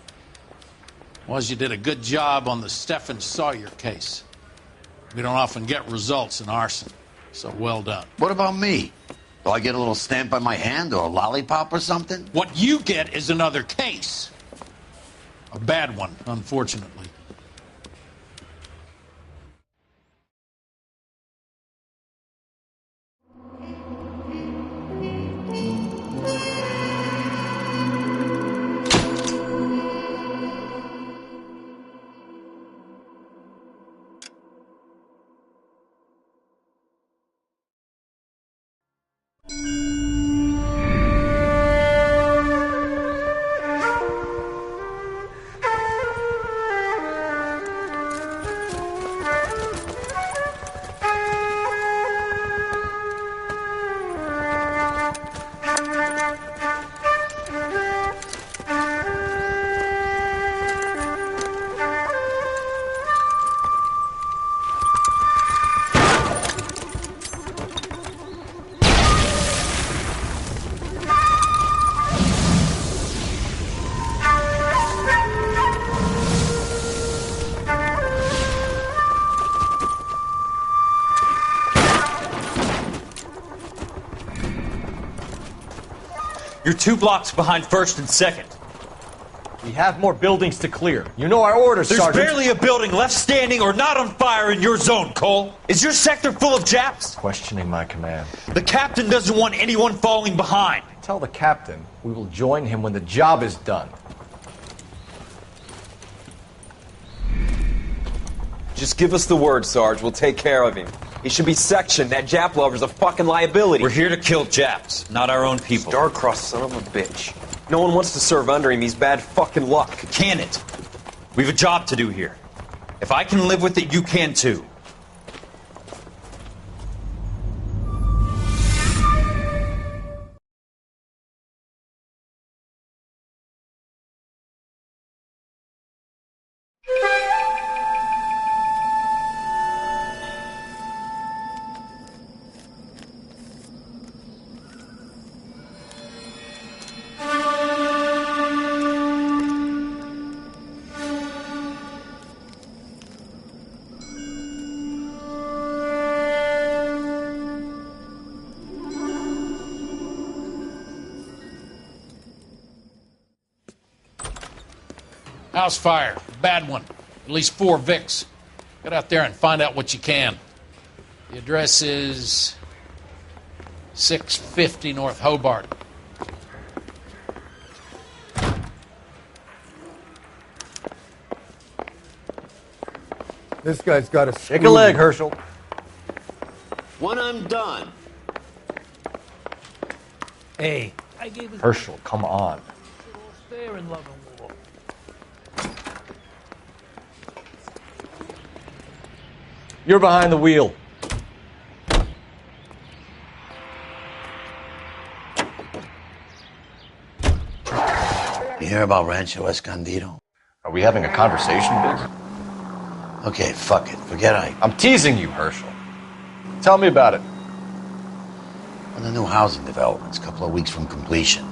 [SPEAKER 22] was you did a good job on the Stephen Sawyer case. We don't often get results in arson, so well done.
[SPEAKER 4] What about me? Do I get a little stamp on my hand or a lollipop or something?
[SPEAKER 22] What you get is another case. A bad one, unfortunately.
[SPEAKER 11] You're 2 blocks behind 1st and 2nd. We have more buildings to clear. You know our orders,
[SPEAKER 23] There's
[SPEAKER 11] Sergeant.
[SPEAKER 23] barely a building left standing or not on fire in your zone, Cole. Is your sector full of Japs?
[SPEAKER 1] Questioning my command.
[SPEAKER 23] The captain doesn't want anyone falling behind.
[SPEAKER 1] Tell the captain we will join him when the job is done.
[SPEAKER 24] Just give us the word, Sarge. We'll take care of him. He should be sectioned. That Jap lover's a fucking liability.
[SPEAKER 23] We're here to kill Japs, not our own people.
[SPEAKER 24] Star-crossed son of a bitch. No one wants to serve under him. He's bad fucking luck.
[SPEAKER 23] Can it? We have a job to do here. If I can live with it, you can too.
[SPEAKER 22] House fire. Bad one. At least 4 Vicks. Get out there and find out what you can. The address is 650 North Hobart.
[SPEAKER 13] This guy's got a
[SPEAKER 11] Shake a leg, Herschel.
[SPEAKER 19] When I'm done.
[SPEAKER 14] Hey, I gave it
[SPEAKER 1] Herschel, come on.
[SPEAKER 14] fair in love and war.
[SPEAKER 1] You're behind the wheel.
[SPEAKER 4] You hear about Rancho Escondido?
[SPEAKER 1] Are we having a conversation, Biggs?
[SPEAKER 4] Okay, fuck it. Forget
[SPEAKER 1] I'm teasing you, Herschel. Tell me about it.
[SPEAKER 4] Well, the new housing development's a couple of weeks from completion.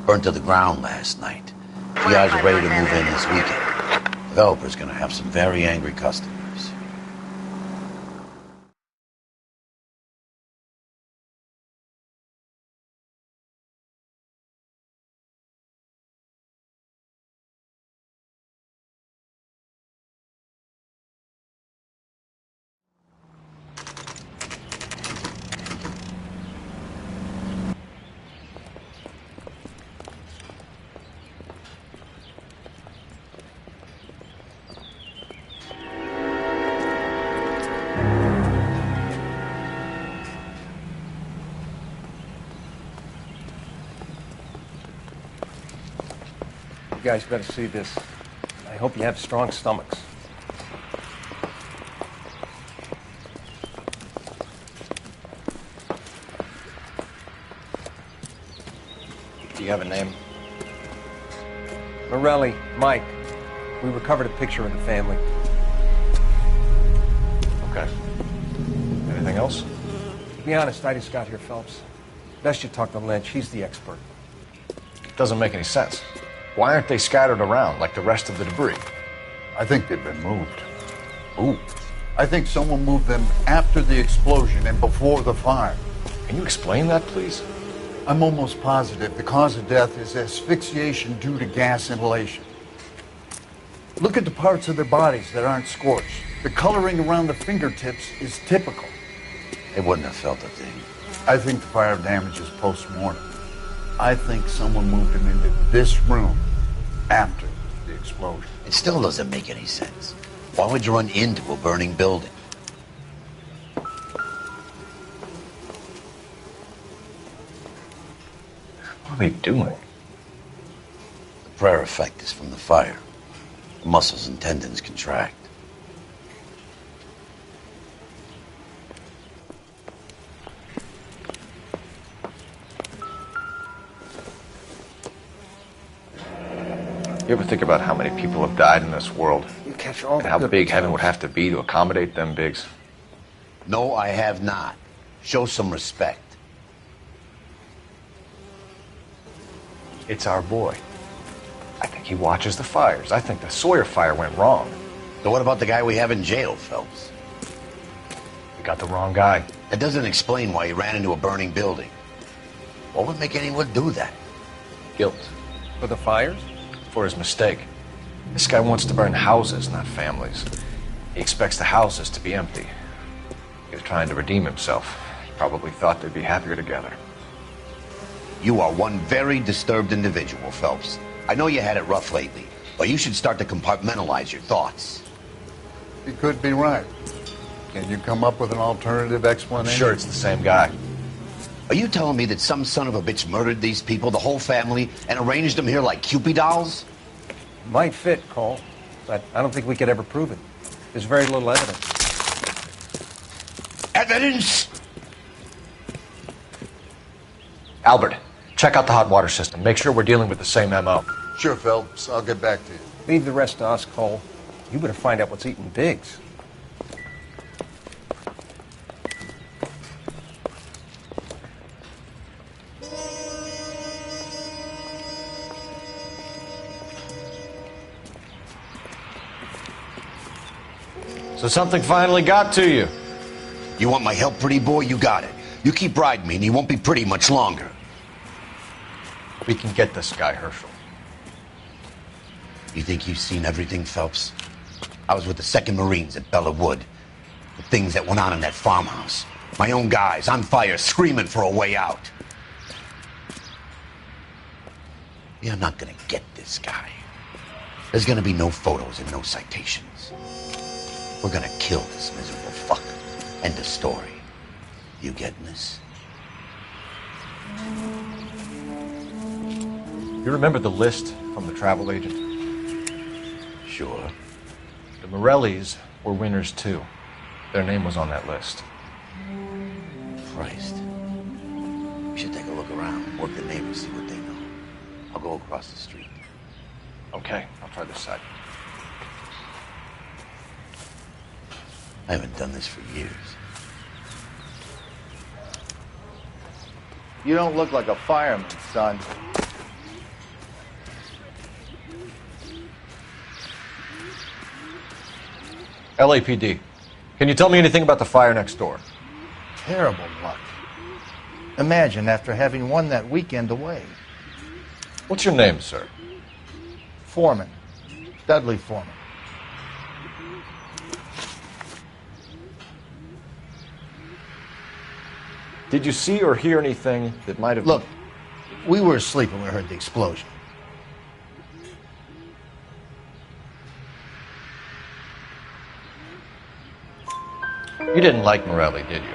[SPEAKER 4] Burned to the ground last night. You guys are ready to move in this weekend. Developer's gonna have some very angry customers.
[SPEAKER 11] You guys better see this. I hope you have strong stomachs.
[SPEAKER 1] Do you have a name?
[SPEAKER 11] Morelli, Mike. We recovered a picture of the family.
[SPEAKER 1] Okay. Anything else?
[SPEAKER 11] To be honest, I just got here, Phelps. Best you talk to Lynch. He's the expert.
[SPEAKER 1] Doesn't make any sense. Why aren't they scattered around like the rest of the debris?
[SPEAKER 5] I think they've been moved.
[SPEAKER 1] Ooh.
[SPEAKER 5] I think someone moved them after the explosion and before the fire.
[SPEAKER 1] Can you explain that, please?
[SPEAKER 5] I'm almost positive the cause of death is asphyxiation due to gas inhalation. Look at the parts of their bodies that aren't scorched. The coloring around the fingertips is typical.
[SPEAKER 4] They wouldn't have felt a thing.
[SPEAKER 5] I think the fire damage is post-mortem. I think someone moved them into this room after the explosion.
[SPEAKER 4] It still doesn't make any sense. Why would you run into a burning building?
[SPEAKER 1] What are they doing?
[SPEAKER 4] The prayer effect is from the fire. The muscles and tendons contract.
[SPEAKER 1] You ever think about how many people have died in this world?
[SPEAKER 11] You catch all
[SPEAKER 1] And how
[SPEAKER 11] the
[SPEAKER 1] big
[SPEAKER 11] good
[SPEAKER 1] heaven would
[SPEAKER 11] times.
[SPEAKER 1] have to be to accommodate them, Biggs?
[SPEAKER 4] No, I have not. Show some respect.
[SPEAKER 1] It's our boy. I think he watches the fires. I think the Sawyer fire went wrong.
[SPEAKER 4] So what about the guy we have in jail, Phelps?
[SPEAKER 1] We got the wrong guy.
[SPEAKER 4] That doesn't explain why he ran into a burning building. What would make anyone do that?
[SPEAKER 1] Guilt.
[SPEAKER 11] For the fires?
[SPEAKER 1] For his mistake. This guy wants to burn houses, not families. He expects the houses to be empty. He was trying to redeem himself. He probably thought they'd be happier together.
[SPEAKER 4] You are one very disturbed individual, Phelps. I know you had it rough lately, but you should start to compartmentalize your thoughts.
[SPEAKER 5] You could be right. Can you come up with an alternative explanation?
[SPEAKER 1] I'm sure it's the same guy.
[SPEAKER 4] Are you telling me that some son of a bitch murdered these people, the whole family, and arranged them here like Cupid dolls?
[SPEAKER 11] Might fit, Cole, but I don't think we could ever prove it. There's very little evidence.
[SPEAKER 4] Evidence?
[SPEAKER 1] Albert, check out the hot water system. Make sure we're dealing with the same MO.
[SPEAKER 5] Sure, Phelps. I'll get back to you.
[SPEAKER 11] Leave the rest to us, Cole. You better find out what's eating Biggs.
[SPEAKER 1] So something finally got to you.
[SPEAKER 4] You want my help, pretty boy? You got it. You keep riding me, and you won't be pretty much longer.
[SPEAKER 1] We can get this guy, Herschel.
[SPEAKER 19] You think you've seen everything, Phelps? I was with the 2nd Marines at Bella Wood. The things that went on in that farmhouse. My own guys on fire, screaming for a way out. You're not gonna get this guy. There's gonna be no photos and no citations. We're gonna kill this miserable fuck. End of story. You getting this?
[SPEAKER 1] You remember the list from the travel agent?
[SPEAKER 19] Sure.
[SPEAKER 1] The Morellis were winners too. Their name was on that list.
[SPEAKER 19] Christ. We should take a look around, work the neighbors, see what they know. I'll go across the street.
[SPEAKER 1] Okay, I'll try this side.
[SPEAKER 19] I haven't done this for years.
[SPEAKER 5] You don't look like a fireman, son.
[SPEAKER 1] LAPD. Can you tell me anything about the fire next door?
[SPEAKER 5] Terrible luck. Imagine after having won that weekend away.
[SPEAKER 1] What's your name, sir?
[SPEAKER 5] Foreman. Dudley Foreman.
[SPEAKER 1] Did you see or hear anything that might have...
[SPEAKER 5] Look, we were asleep when we heard the explosion.
[SPEAKER 1] You didn't like Morelli, did you?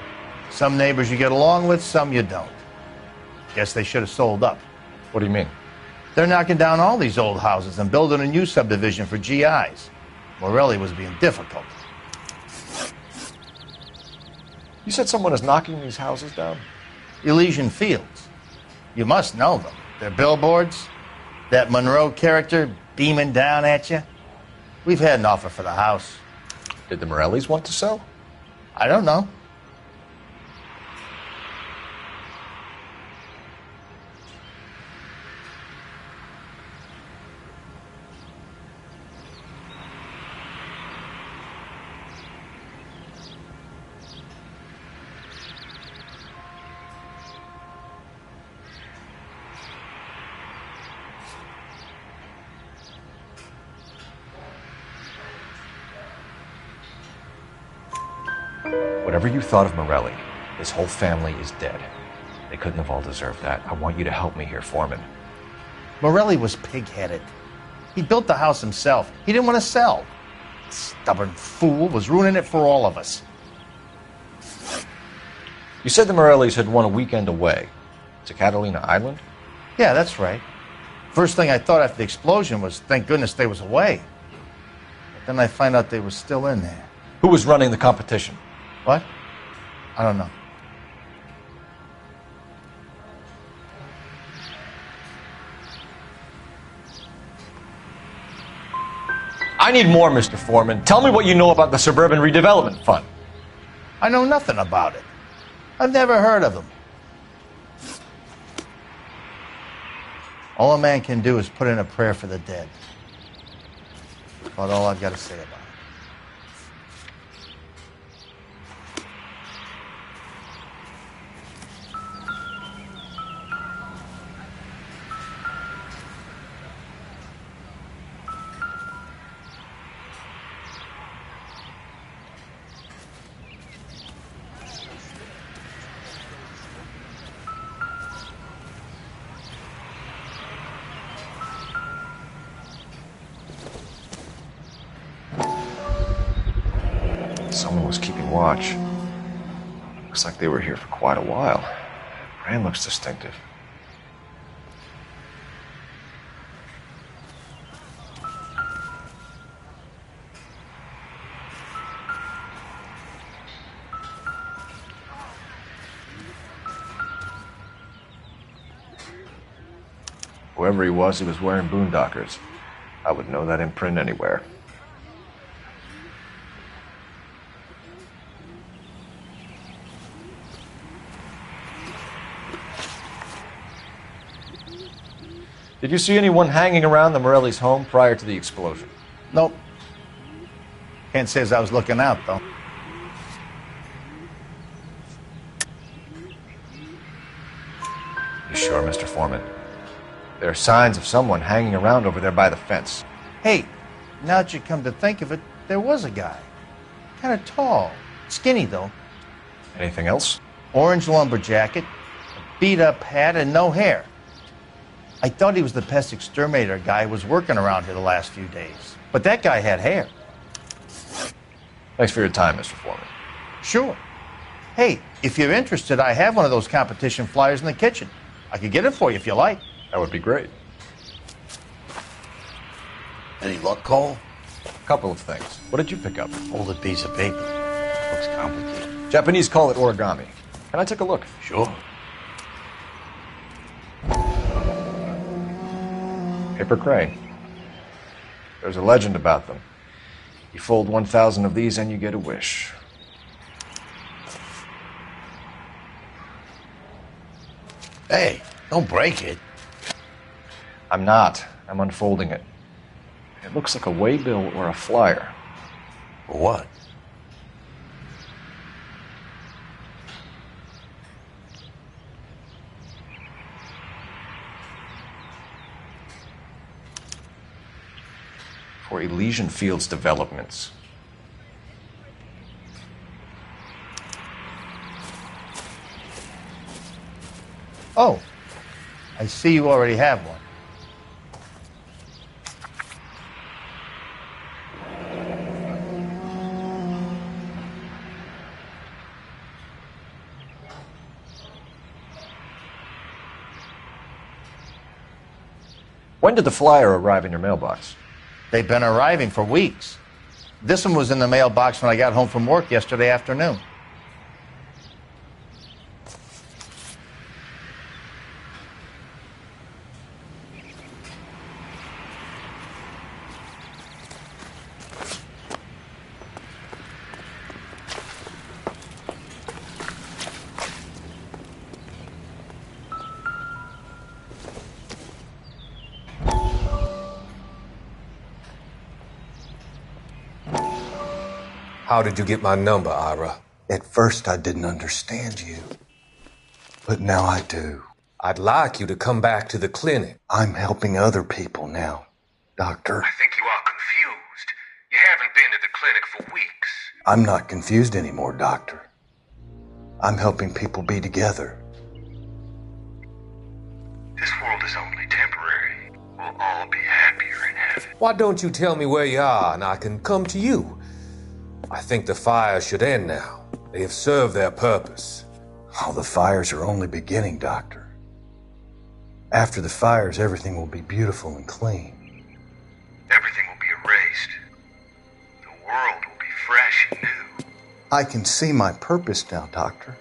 [SPEAKER 5] Some neighbors you get along with, some you don't. Guess they should have sold up.
[SPEAKER 1] What do you mean?
[SPEAKER 5] They're knocking down all these old houses and building a new subdivision for GIs. Morelli was being difficult.
[SPEAKER 1] You said someone is knocking these houses down?
[SPEAKER 5] Elysian Fields. You must know them. Their billboards, that Monroe character beaming down at you. We've had an offer for the house.
[SPEAKER 1] Did the Morellis want to sell?
[SPEAKER 5] I don't know.
[SPEAKER 1] Whatever you thought of Morelli, his whole family is dead. They couldn't have all deserved that. I want you to help me here, Foreman.
[SPEAKER 5] Morelli was pig-headed. He built the house himself. He didn't want to sell. Stubborn fool was ruining it for all of us.
[SPEAKER 1] You said the Morellis had won a weekend away to Catalina Island?
[SPEAKER 5] Yeah, that's right. First thing I thought after the explosion was, thank goodness they was away. But then I find out they was still in there.
[SPEAKER 1] Who was running the competition?
[SPEAKER 5] What? I don't know.
[SPEAKER 1] I need more, Mr. Foreman. Tell me what you know about the Suburban Redevelopment Fund.
[SPEAKER 5] I know nothing about it. I've never heard of them. All a man can do is put in a prayer for the dead. That's about all I've got to say about it.
[SPEAKER 1] Someone was keeping watch. Looks like they were here for quite a while. Brand looks distinctive. Whoever he was wearing boondockers. I would know that imprint anywhere. Did you see anyone hanging around the Morellis' home prior to the explosion?
[SPEAKER 5] Nope. Can't say as I was looking out, though.
[SPEAKER 1] You sure, Mr. Foreman? There are signs of someone hanging around over there by the fence.
[SPEAKER 6] Hey, now that you come to think of it, there was a guy. Kind of tall. Skinny, though.
[SPEAKER 1] Anything else?
[SPEAKER 6] Orange lumber jacket, a beat-up hat, and no hair. I thought he was the pest exterminator guy who was working around here the last few days. But that guy had hair.
[SPEAKER 1] Thanks for your time, Mr. Foreman.
[SPEAKER 6] Sure. Hey, if you're interested, I have one of those competition flyers in the kitchen. I could get it for you if you like.
[SPEAKER 1] That would be great.
[SPEAKER 19] Any luck, Cole?
[SPEAKER 1] A couple of things. What did you pick up?
[SPEAKER 19] Folded piece of paper. Looks complicated.
[SPEAKER 1] Japanese call it origami. Can I take a look?
[SPEAKER 19] Sure.
[SPEAKER 1] Paper crane. There's a legend about them. You fold 1,000 of these and you get a wish.
[SPEAKER 19] Hey, don't break it.
[SPEAKER 1] I'm not. I'm unfolding it. It looks like a waybill or a flyer.
[SPEAKER 19] For what?
[SPEAKER 1] For Elysian Fields developments.
[SPEAKER 6] Oh, I see you already have one.
[SPEAKER 1] When did the flyer arrive in your mailbox?
[SPEAKER 6] They've been arriving for weeks. This one was in the mailbox when I got home from work yesterday afternoon.
[SPEAKER 7] How did you get my number, Ira?
[SPEAKER 8] At first, I didn't understand you. But now I do.
[SPEAKER 7] I'd like you to come back to the clinic.
[SPEAKER 8] I'm helping other people now, Doctor.
[SPEAKER 7] I think you are confused. You haven't been to the clinic for weeks.
[SPEAKER 8] I'm not confused anymore, Doctor. I'm helping people be together.
[SPEAKER 7] This world is only temporary. We'll all be happier in heaven. Why don't you tell me where you are and I can come to you? I think the fires should end now. They have served their purpose.
[SPEAKER 8] Oh, the fires are only beginning, Doctor. After the fires, everything will be beautiful and clean.
[SPEAKER 7] Everything will be erased. The world will be fresh and new.
[SPEAKER 8] I can see my purpose now, Doctor.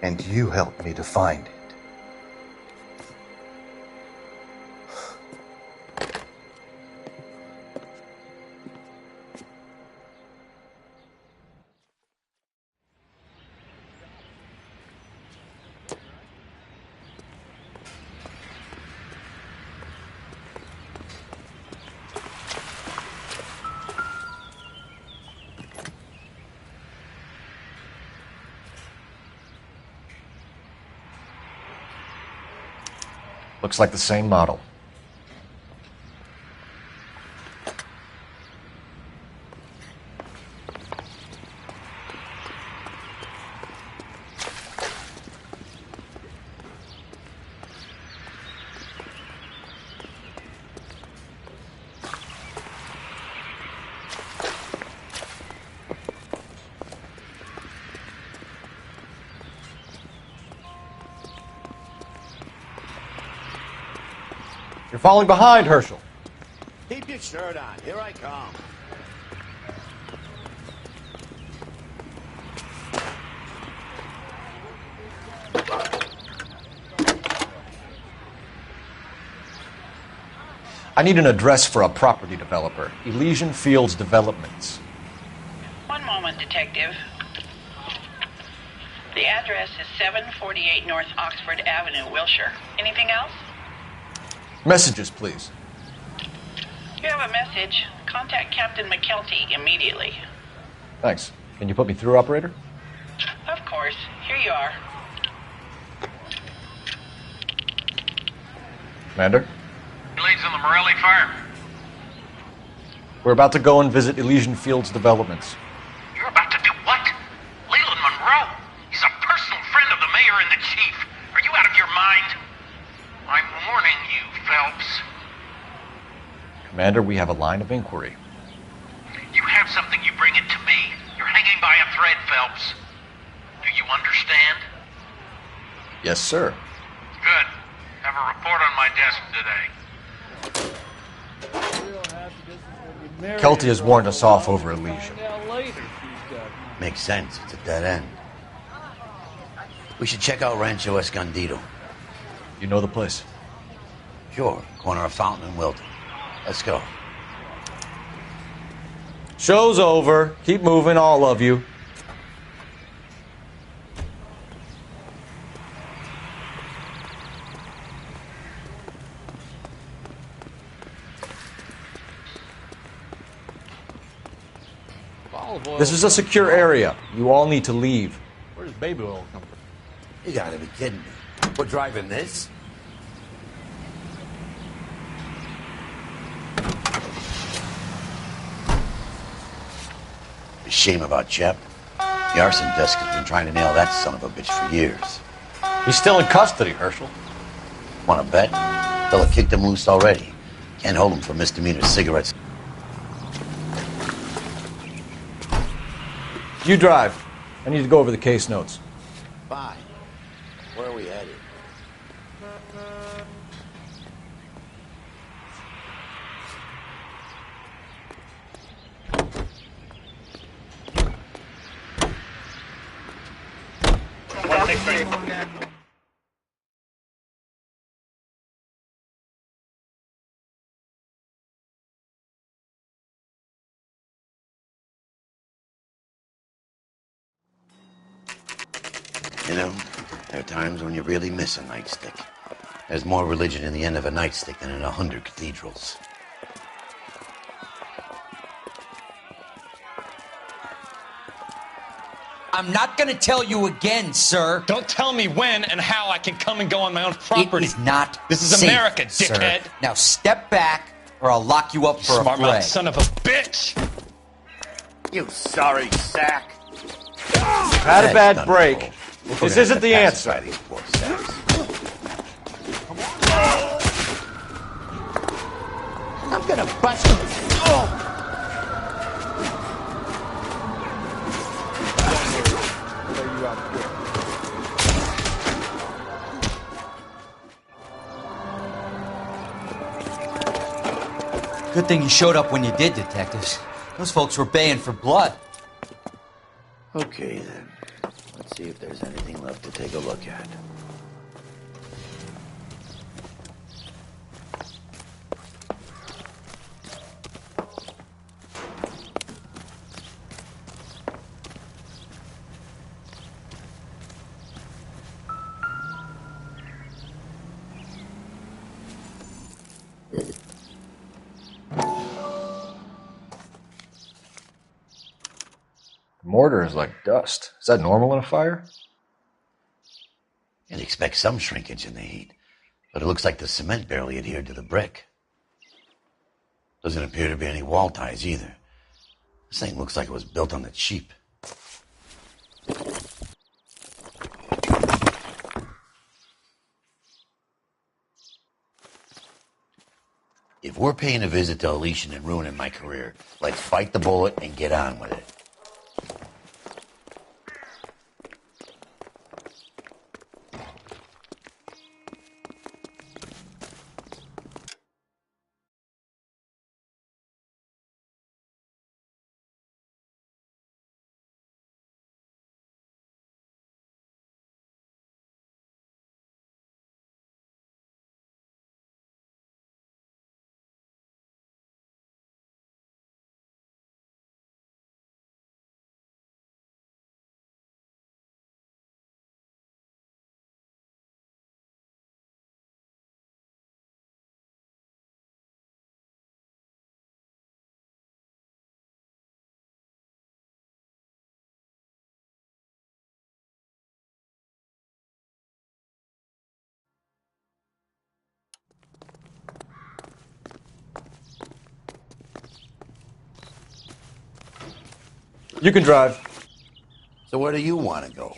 [SPEAKER 8] And you helped me to find it.
[SPEAKER 1] Looks like the same model. You're falling behind, Herschel.
[SPEAKER 4] Keep your shirt on. Here I come.
[SPEAKER 1] I need an address for a property developer. Elysian Fields Developments.
[SPEAKER 3] One moment, Detective. The address is 748 North Oxford Avenue, Wilshire. Anything else?
[SPEAKER 1] Messages, please.
[SPEAKER 3] You have a message. Contact Captain McKelty immediately.
[SPEAKER 1] Thanks. Can you put me through, operator?
[SPEAKER 3] Of course. Here you are.
[SPEAKER 1] Commander?
[SPEAKER 22] Leads on the Morelli fire.
[SPEAKER 1] We're about to go and visit Elysian Fields Developments.
[SPEAKER 2] You're about to do what? Leland Monroe? He's a personal friend of the mayor and the chief. Are you out of your mind? I'm warning you, Phelps.
[SPEAKER 1] Commander, we have a line of inquiry.
[SPEAKER 2] You have something, you bring it to me. You're hanging by a thread, Phelps. Do you understand?
[SPEAKER 1] Yes, sir.
[SPEAKER 2] Good. Have a report on my desk today.
[SPEAKER 1] Kelty has warned us off over Elysian.
[SPEAKER 19] Makes sense. It's a dead end. We should check out Rancho Escondido.
[SPEAKER 1] You know the place?
[SPEAKER 19] Sure. Corner of Fountain and Wilton. Let's go.
[SPEAKER 1] Show's over. Keep moving, all of you. This is a secure area. You all need to leave.
[SPEAKER 9] Where does baby oil come from?
[SPEAKER 19] You gotta be kidding me. We're driving this? A shame about Shep. The arson desk has been trying to nail that son of a bitch for years.
[SPEAKER 1] He's still in custody, Herschel.
[SPEAKER 19] Wanna bet? Fella kicked him loose already. Can't hold him for misdemeanor cigarettes.
[SPEAKER 1] You drive. I need to go over the case notes.
[SPEAKER 19] Fine. Where are we headed? You know, there are times when you really miss a nightstick. There's more religion in the end of a nightstick than in 100 cathedrals.
[SPEAKER 10] I'm not gonna tell you again, sir.
[SPEAKER 20] Don't tell me when and how I can come and go on my own property.
[SPEAKER 10] It is not
[SPEAKER 20] This is
[SPEAKER 10] safe,
[SPEAKER 20] America, dickhead.
[SPEAKER 10] Sir. Now step back, or I'll lock you up for a
[SPEAKER 20] Smart
[SPEAKER 10] fray.
[SPEAKER 20] mouth son of a bitch.
[SPEAKER 19] You sorry sack.
[SPEAKER 1] Had a bad break. This isn't the answer.
[SPEAKER 19] I'm gonna bust him. Oh.
[SPEAKER 10] Good thing you showed up when you did, detectives. Those folks were baying for blood.
[SPEAKER 19] Okay, then. Let's see if there's anything left to take a look at.
[SPEAKER 1] The mortar is like dust. Is that normal in a fire?
[SPEAKER 19] You'd expect some shrinkage in the heat, but it looks like the cement barely adhered to the brick. Doesn't appear to be any wall ties either. This thing looks like it was built on the cheap. If we're paying a visit to Elysian and ruining my career, let's bite the bullet and get on with it.
[SPEAKER 1] You can drive.
[SPEAKER 19] So where do you want to go?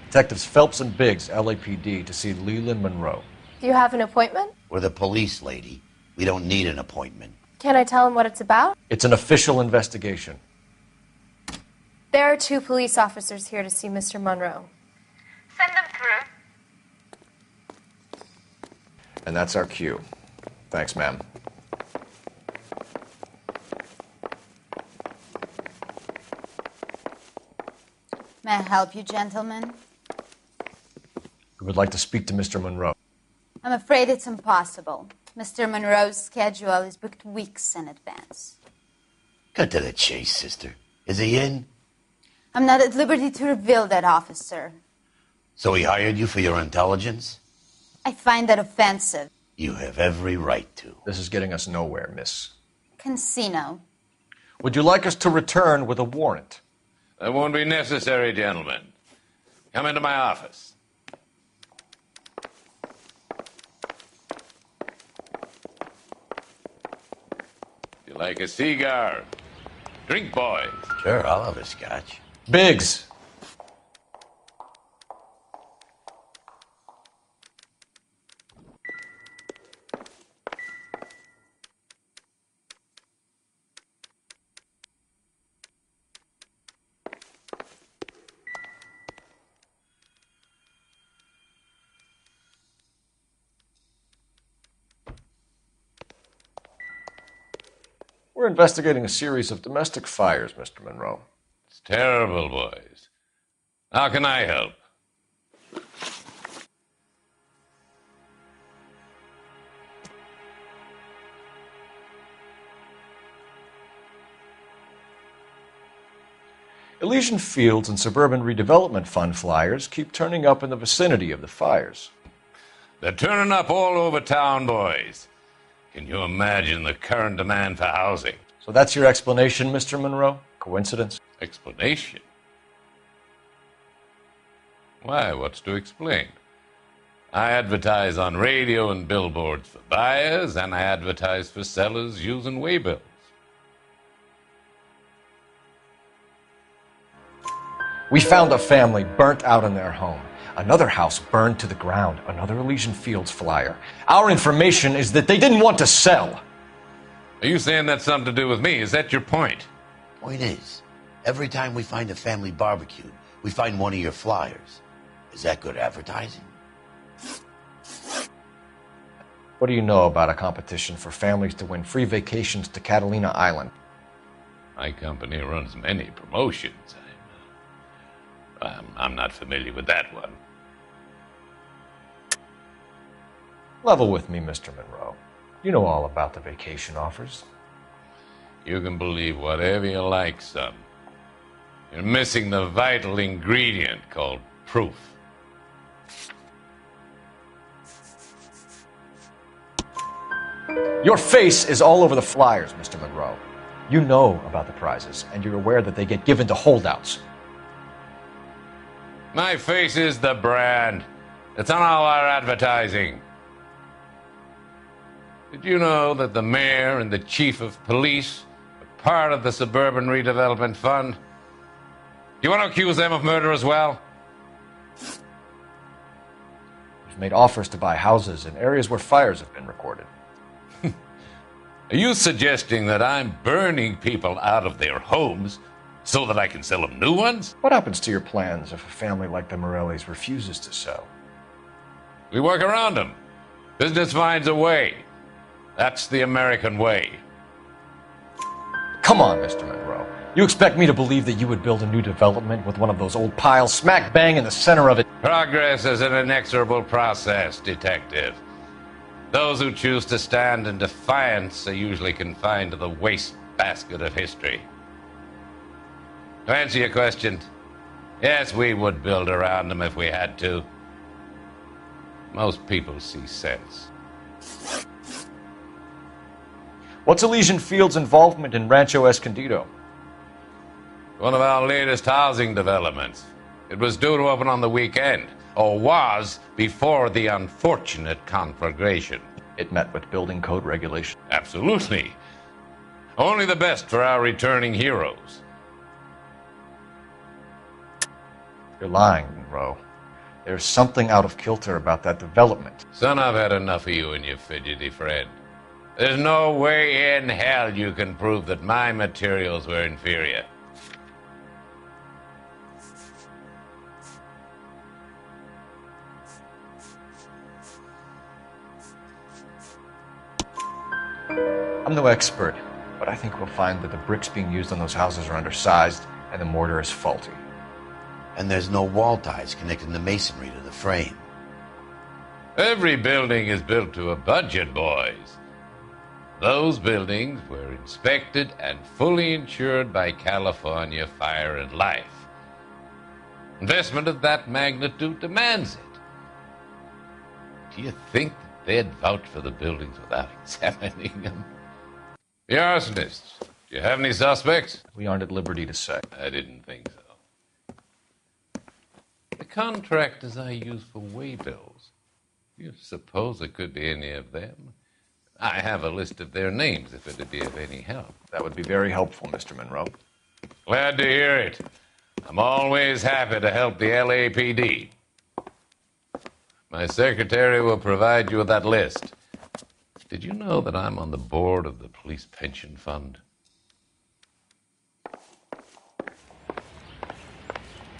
[SPEAKER 1] Detectives Phelps and Biggs, LAPD, to see Leland Monroe.
[SPEAKER 12] Do you have an appointment?
[SPEAKER 19] We're the police, lady. We don't need an appointment.
[SPEAKER 12] Can I tell him what it's about?
[SPEAKER 1] It's an official investigation.
[SPEAKER 12] There are 2 police officers here to see Mr. Monroe.
[SPEAKER 15] Send them through.
[SPEAKER 1] And that's our cue. Thanks, ma'am.
[SPEAKER 16] May I help you, gentlemen?
[SPEAKER 1] We would like to speak to Mr. Monroe.
[SPEAKER 16] I'm afraid it's impossible. Mr. Monroe's schedule is booked weeks in advance.
[SPEAKER 19] Cut to the chase, sister. Is he in?
[SPEAKER 16] I'm not at liberty to reveal that, officer.
[SPEAKER 19] So he hired you for your intelligence?
[SPEAKER 16] I find that offensive.
[SPEAKER 19] You have every right to.
[SPEAKER 1] This is getting us nowhere, miss.
[SPEAKER 16] Casino.
[SPEAKER 1] Would you like us to return with a warrant?
[SPEAKER 17] That won't be necessary, gentlemen. Come into my office. You like a cigar? Drink, boys.
[SPEAKER 19] Sure, I'll have a scotch.
[SPEAKER 1] Biggs. We're investigating a series of domestic fires, Mr. Monroe.
[SPEAKER 17] It's terrible, boys. How can I help?
[SPEAKER 1] Elysian Fields and Suburban Redevelopment Fund flyers keep turning up in the vicinity of the fires.
[SPEAKER 17] They're turning up all over town, boys. Can you imagine the current demand for housing?
[SPEAKER 1] So that's your explanation, Mr. Monroe? Coincidence?
[SPEAKER 17] Explanation? Why, what's to explain? I advertise on radio and billboards for buyers, and I advertise for sellers using waybills.
[SPEAKER 1] We found a family burnt out in their home. Another house burned to the ground. Another Elysian Fields flyer. Our information is that they didn't want to sell.
[SPEAKER 17] Are you saying that's something to do with me? Is that your point?
[SPEAKER 19] Point is, every time we find a family barbecued, we find one of your flyers. Is that good advertising?
[SPEAKER 1] What do you know about a competition for families to win free vacations to Catalina Island?
[SPEAKER 17] My company runs many promotions. I'm not familiar with that one.
[SPEAKER 1] Level with me, Mr. Monroe. You know all about the vacation offers.
[SPEAKER 17] You can believe whatever you like, son. You're missing the vital ingredient called proof.
[SPEAKER 1] Your face is all over the flyers, Mr. Monroe. You know about the prizes, and you're aware that they get given to holdouts.
[SPEAKER 17] My face is the brand. It's on all our advertising. Did you know that the mayor and the chief of police are part of the Suburban Redevelopment Fund? Do you want to accuse them of murder as well?
[SPEAKER 1] We've made offers to buy houses in areas where fires have been recorded.
[SPEAKER 17] Are you suggesting that I'm burning people out of their homes so that I can sell them new ones?
[SPEAKER 1] What happens to your plans if a family like the Morellis refuses to sell?
[SPEAKER 17] We work around them. Business finds a way. That's the American way.
[SPEAKER 1] Come on, Mr. Monroe. You expect me to believe that you would build a new development with one of those old piles smack bang in the center of it?
[SPEAKER 17] Progress is an inexorable process, Detective. Those who choose to stand in defiance are usually confined to the wastebasket of history. To answer your question, yes, we would build around them if we had to. Most people see sense.
[SPEAKER 1] What's Elysian Field's involvement in Rancho Escondido?
[SPEAKER 17] One of our latest housing developments. It was due to open on the weekend, or was before the unfortunate conflagration.
[SPEAKER 1] It met with building code regulation.
[SPEAKER 17] Absolutely. Only the best for our returning heroes.
[SPEAKER 1] You're lying, Monroe. There's something out of kilter about that development.
[SPEAKER 17] Son, I've had enough of you and your fidgety friend. There's no way in hell you can prove that my materials were inferior.
[SPEAKER 1] I'm no expert, but I think we'll find that the bricks being used on those houses are undersized and the mortar is faulty.
[SPEAKER 19] And there's no wall ties connecting the masonry to the frame.
[SPEAKER 17] Every building is built to a budget, boys. Those buildings were inspected and fully insured by California Fire and Life. Investment of that magnitude demands it. Do you think that they'd vouch for the buildings without examining them? The arsonists, do you have any suspects?
[SPEAKER 1] We aren't at liberty to say.
[SPEAKER 17] I didn't think so. The contractors I use for waybills, do you suppose it could be any of them? I have a list of their names if it'd be of any help.
[SPEAKER 1] That would be very helpful, Mr. Monroe.
[SPEAKER 17] Glad to hear it. I'm always happy to help the LAPD. My secretary will provide you with that list. Did you know that I'm on the board of the Police Pension Fund?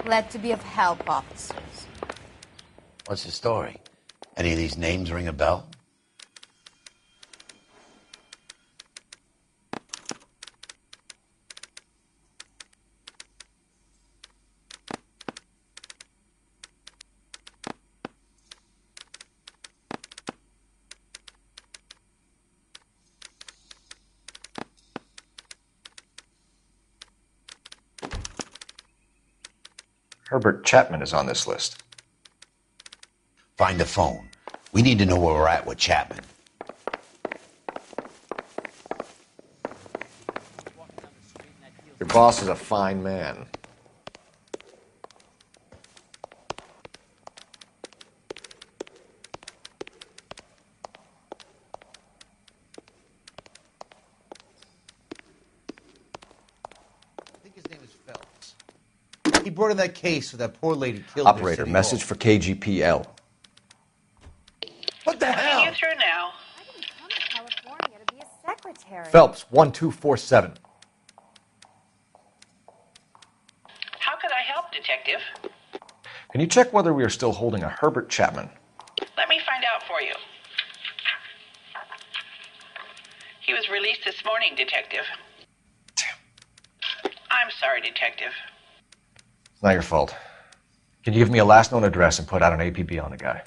[SPEAKER 16] Glad to be of help, officers.
[SPEAKER 19] What's the story? Any of these names ring a bell?
[SPEAKER 1] Herbert Chapman is on this list.
[SPEAKER 19] Find the phone. We need to know where we're at with Chapman.
[SPEAKER 1] Your boss is a fine man.
[SPEAKER 6] I think his name is Phelps. He brought in that case with that poor lady killed.
[SPEAKER 1] Operator, message for KGPL.
[SPEAKER 6] What the hell?
[SPEAKER 3] You through now.
[SPEAKER 12] I didn't come to California to be a secretary.
[SPEAKER 11] Phelps, 1247.
[SPEAKER 3] How could I help, Detective?
[SPEAKER 1] Can you check whether we are still holding a Herbert Chapman?
[SPEAKER 3] Let me find out for you. He was released this morning, Detective. I'm sorry, Detective.
[SPEAKER 1] It's not your fault. Can you give me a last known address and put out an APB on the guy?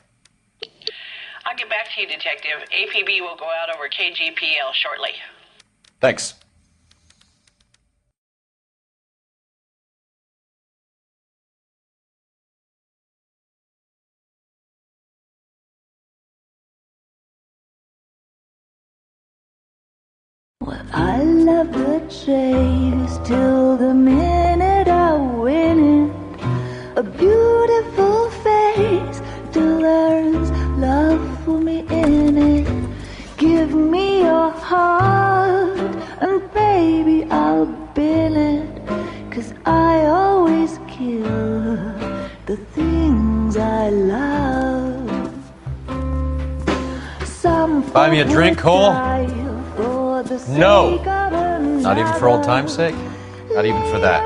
[SPEAKER 3] I'll get back to you, Detective. APB will go out over KGPL shortly.
[SPEAKER 1] Thanks.
[SPEAKER 18] Well, I love the chase till the minute I win it. A beautiful face till there's love for me in it. Give me your heart and baby I'll bill it. 'Cause I always kill the things I love. Some
[SPEAKER 11] Buy me a drink, Cole? No. Not even for old time's sake? Not even for that.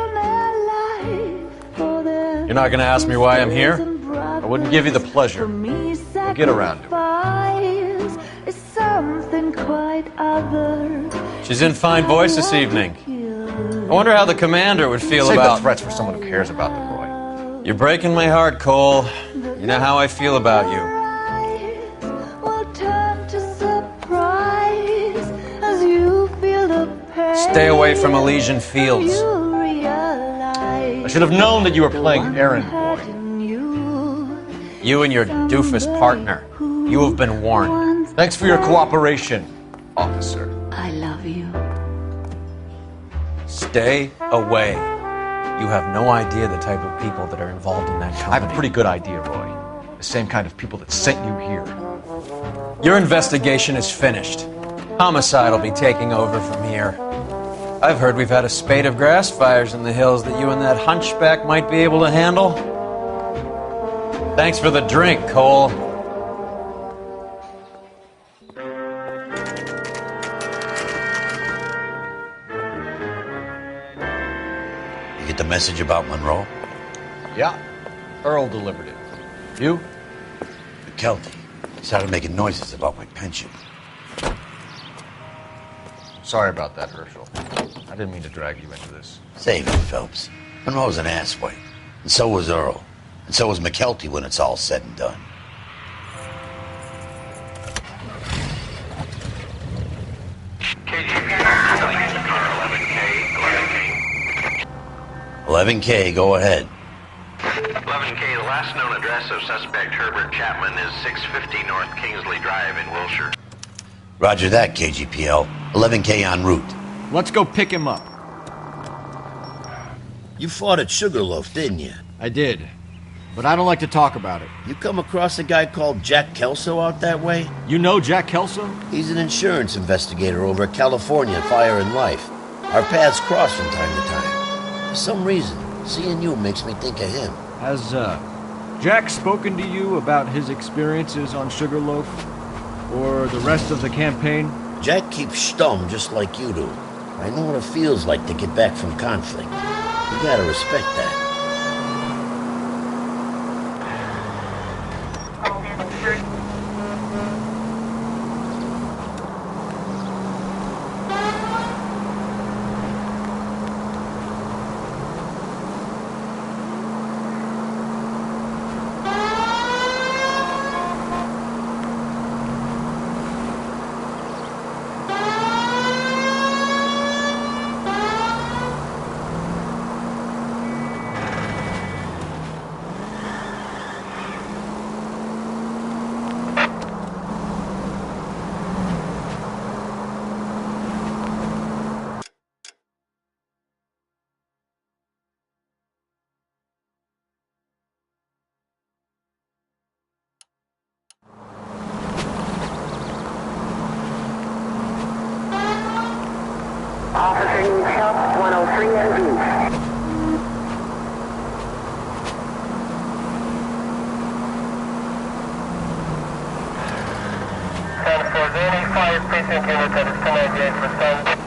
[SPEAKER 11] You're not going to ask me why I'm here?
[SPEAKER 1] I wouldn't give you the pleasure. We'll get around to it.
[SPEAKER 11] She's in fine voice this evening. I wonder how the commander would feel
[SPEAKER 1] Save
[SPEAKER 11] about...
[SPEAKER 1] the threats for someone who cares about them, Roy.
[SPEAKER 11] You're breaking my heart, Cole. You know how I feel about you. Stay away from Elysian Fields.
[SPEAKER 1] I should have known that you were playing errand boy.
[SPEAKER 11] You and your doofus partner. You have been warned.
[SPEAKER 1] Thanks for your cooperation, officer.
[SPEAKER 18] I love you.
[SPEAKER 11] Stay away. You have no idea the type of people that are involved in that company.
[SPEAKER 1] I have a pretty good idea, Roy. The same kind of people that sent you here.
[SPEAKER 11] Your investigation is finished. Homicide will be taking over from here. I've heard we've had a spate of grass fires in the hills that you and that hunchback might be able to handle. Thanks for the drink, Cole.
[SPEAKER 19] You get the message about Monroe?
[SPEAKER 1] Yeah. Earl delivered it. You?
[SPEAKER 19] McKelty. He started making noises about my pension.
[SPEAKER 1] Sorry about that, Herschel. I didn't mean to drag you into this.
[SPEAKER 19] Save it, Phelps. Monroe's an asswipe. And so was Earl. And so was McKelty when it's all said and done.
[SPEAKER 2] KGP,
[SPEAKER 19] 11K, go ahead.
[SPEAKER 2] 11K, the last known address of suspect Herbert Chapman is 650 North Kingsley Drive in Wilshire.
[SPEAKER 19] Roger that, KGPL. 11K en route.
[SPEAKER 1] Let's go pick him up.
[SPEAKER 13] You fought at Sugarloaf, didn't you?
[SPEAKER 1] I did. But I don't like to talk about it.
[SPEAKER 13] You come across a guy called Jack Kelso out that way?
[SPEAKER 1] You know Jack Kelso?
[SPEAKER 13] He's an insurance investigator over at California Fire and Life. Our paths cross from time to time. For some reason, seeing you makes me think of him.
[SPEAKER 21] Has, Jack spoken to you about his experiences on Sugarloaf? Or the rest of the campaign?
[SPEAKER 13] Jack keeps stum just like you do. I know what it feels like to get back from conflict. You gotta respect that.
[SPEAKER 2] Officer needs help, 103 and B. For any fire precinct unit that is 1098 respond.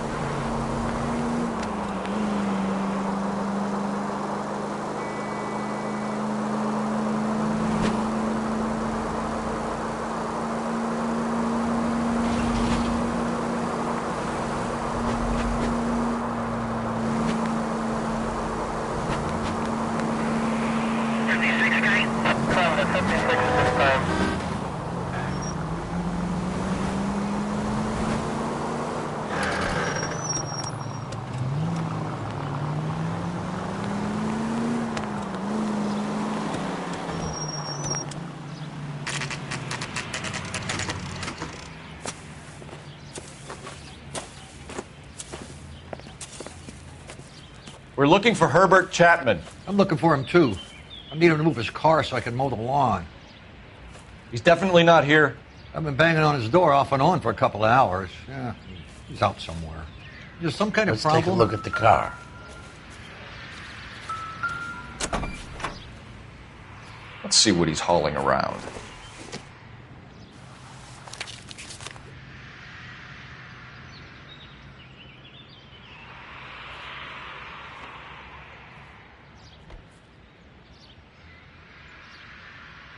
[SPEAKER 1] We're looking for Herbert Chapman.
[SPEAKER 5] I'm looking for him, too. I need him to move his car so I can mow the lawn.
[SPEAKER 1] He's definitely not here.
[SPEAKER 5] I've been banging on his door off and on for a couple of hours. Yeah, he's out somewhere. There's some kind of
[SPEAKER 19] Let's
[SPEAKER 5] problem.
[SPEAKER 19] take a look at the car.
[SPEAKER 1] Let's see what he's hauling around.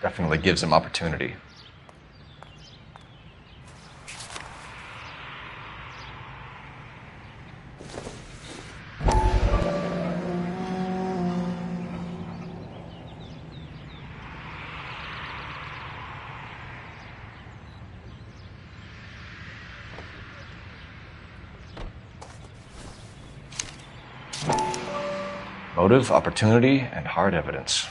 [SPEAKER 1] Definitely gives him opportunity. Motive, opportunity, and hard evidence.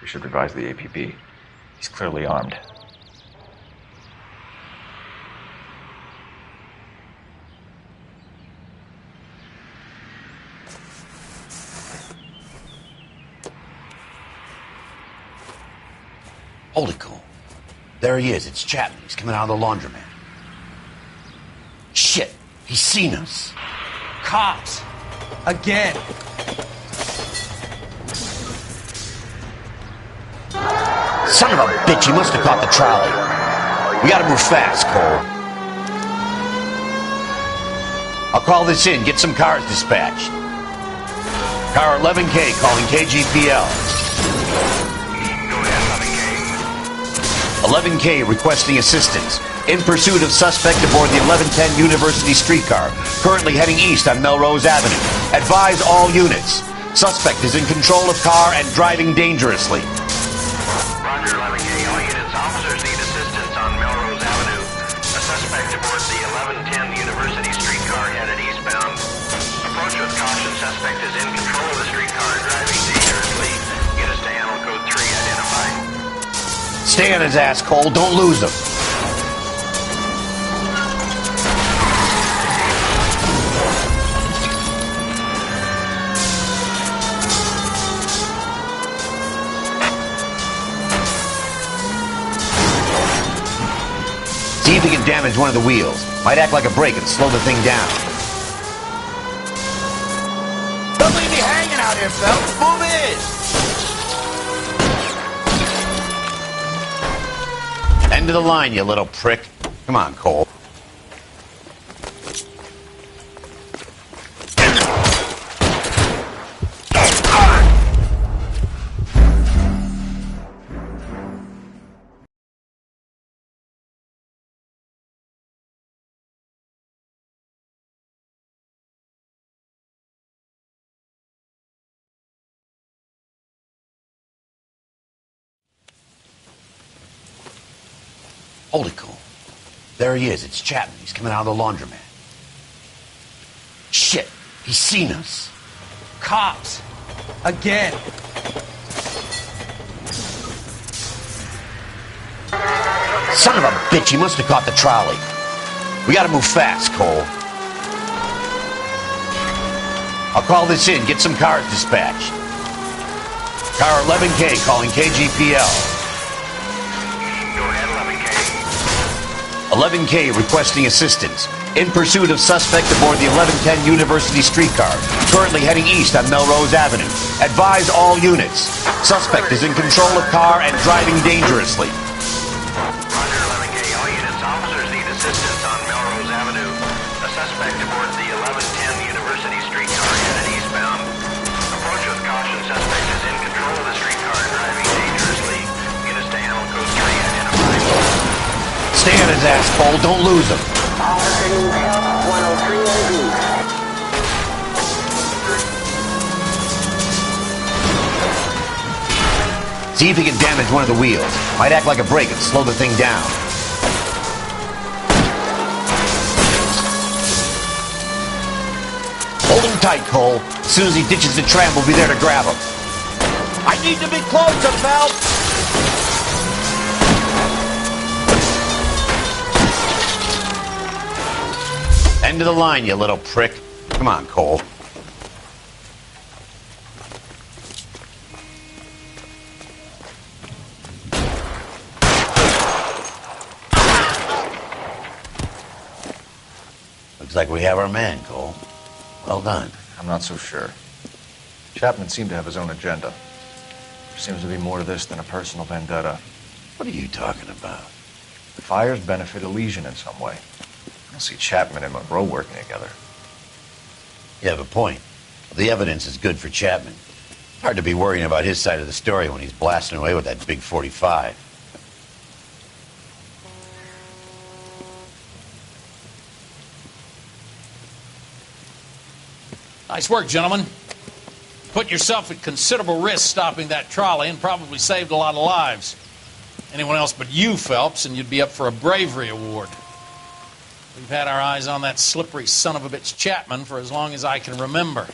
[SPEAKER 1] We should advise the APB. He's clearly armed.
[SPEAKER 19] Holy cool. There he is. It's Chapman. He's coming out of the laundromat. Shit. He's seen us.
[SPEAKER 10] Cops! Again!
[SPEAKER 19] Son of a bitch, he must have caught the trolley. We gotta move fast, Cole. I'll call this in, get some cars dispatched. Car 11K calling KGPL. 11K requesting assistance. In pursuit of suspect aboard the 1110 University streetcar, currently heading east on Melrose Avenue. Advise all units. Suspect is in control of car and driving dangerously.
[SPEAKER 2] Roger, 11K. All units, officers need assistance on Melrose Avenue. A suspect aboard the 1110 University streetcar headed eastbound. Approach with caution. Suspect is in control of the streetcar and driving dangerously. Units to animal code 3 identified.
[SPEAKER 19] Stay on his ass, Cole. Don't lose him. See if he can damage one of the wheels. Might act like a brake and slow the thing down.
[SPEAKER 13] Don't leave me hanging out here, Phelps. Move in.
[SPEAKER 19] End of the line, you little prick. Come on, Cole. Holy cool. There he is. It's Chapman. He's coming out of the laundromat. Shit. He's seen us.
[SPEAKER 10] Cops! Again!
[SPEAKER 19] Son of a bitch. He must have caught the trolley. We gotta move fast, Cole. I'll call this in. Get some cars dispatched. Car 11K calling KGPL. 11K requesting assistance. In pursuit of suspect aboard the 1110 University streetcar, currently heading east on Melrose Avenue. Advise all units. Suspect is in control of car and driving dangerously.
[SPEAKER 2] Roger, 11K. All units, officers need assistance on Melrose Avenue. A suspect aboard the 1110 University streetcar headed eastbound. Approach with caution. Suspect is in control of the streetcar and driving dangerously. Units to animal code 3 identified.
[SPEAKER 19] Stay on his ass, Cole. Don't lose him.
[SPEAKER 2] Officer needs help. 103 ND.
[SPEAKER 19] See if he can damage one of the wheels. Might act like a brake and slow the thing down. Hold him tight, Cole. As soon as he ditches the tram, we'll be there to grab him. I need to be closer, Phelps. End of the line, you little prick. Come on, Cole. Looks like we have our man, Cole. Well done.
[SPEAKER 1] I'm not so sure. Chapman seemed to have his own agenda. There seems to be more to this than a personal vendetta.
[SPEAKER 19] What are you talking about?
[SPEAKER 1] The fires benefit Elysian in some way. I don't see Chapman and Monroe working together.
[SPEAKER 19] You have a point. The evidence is good for Chapman. Hard to be worrying about his side of the story when he's blasting away with that big 45.
[SPEAKER 22] Nice work, gentlemen. Put yourself at considerable risk stopping that trolley and probably saved a lot of lives. Anyone else but you, Phelps, and you'd be up for a bravery award. We've had our eyes on that slippery son of a bitch Chapman for as long as I can remember.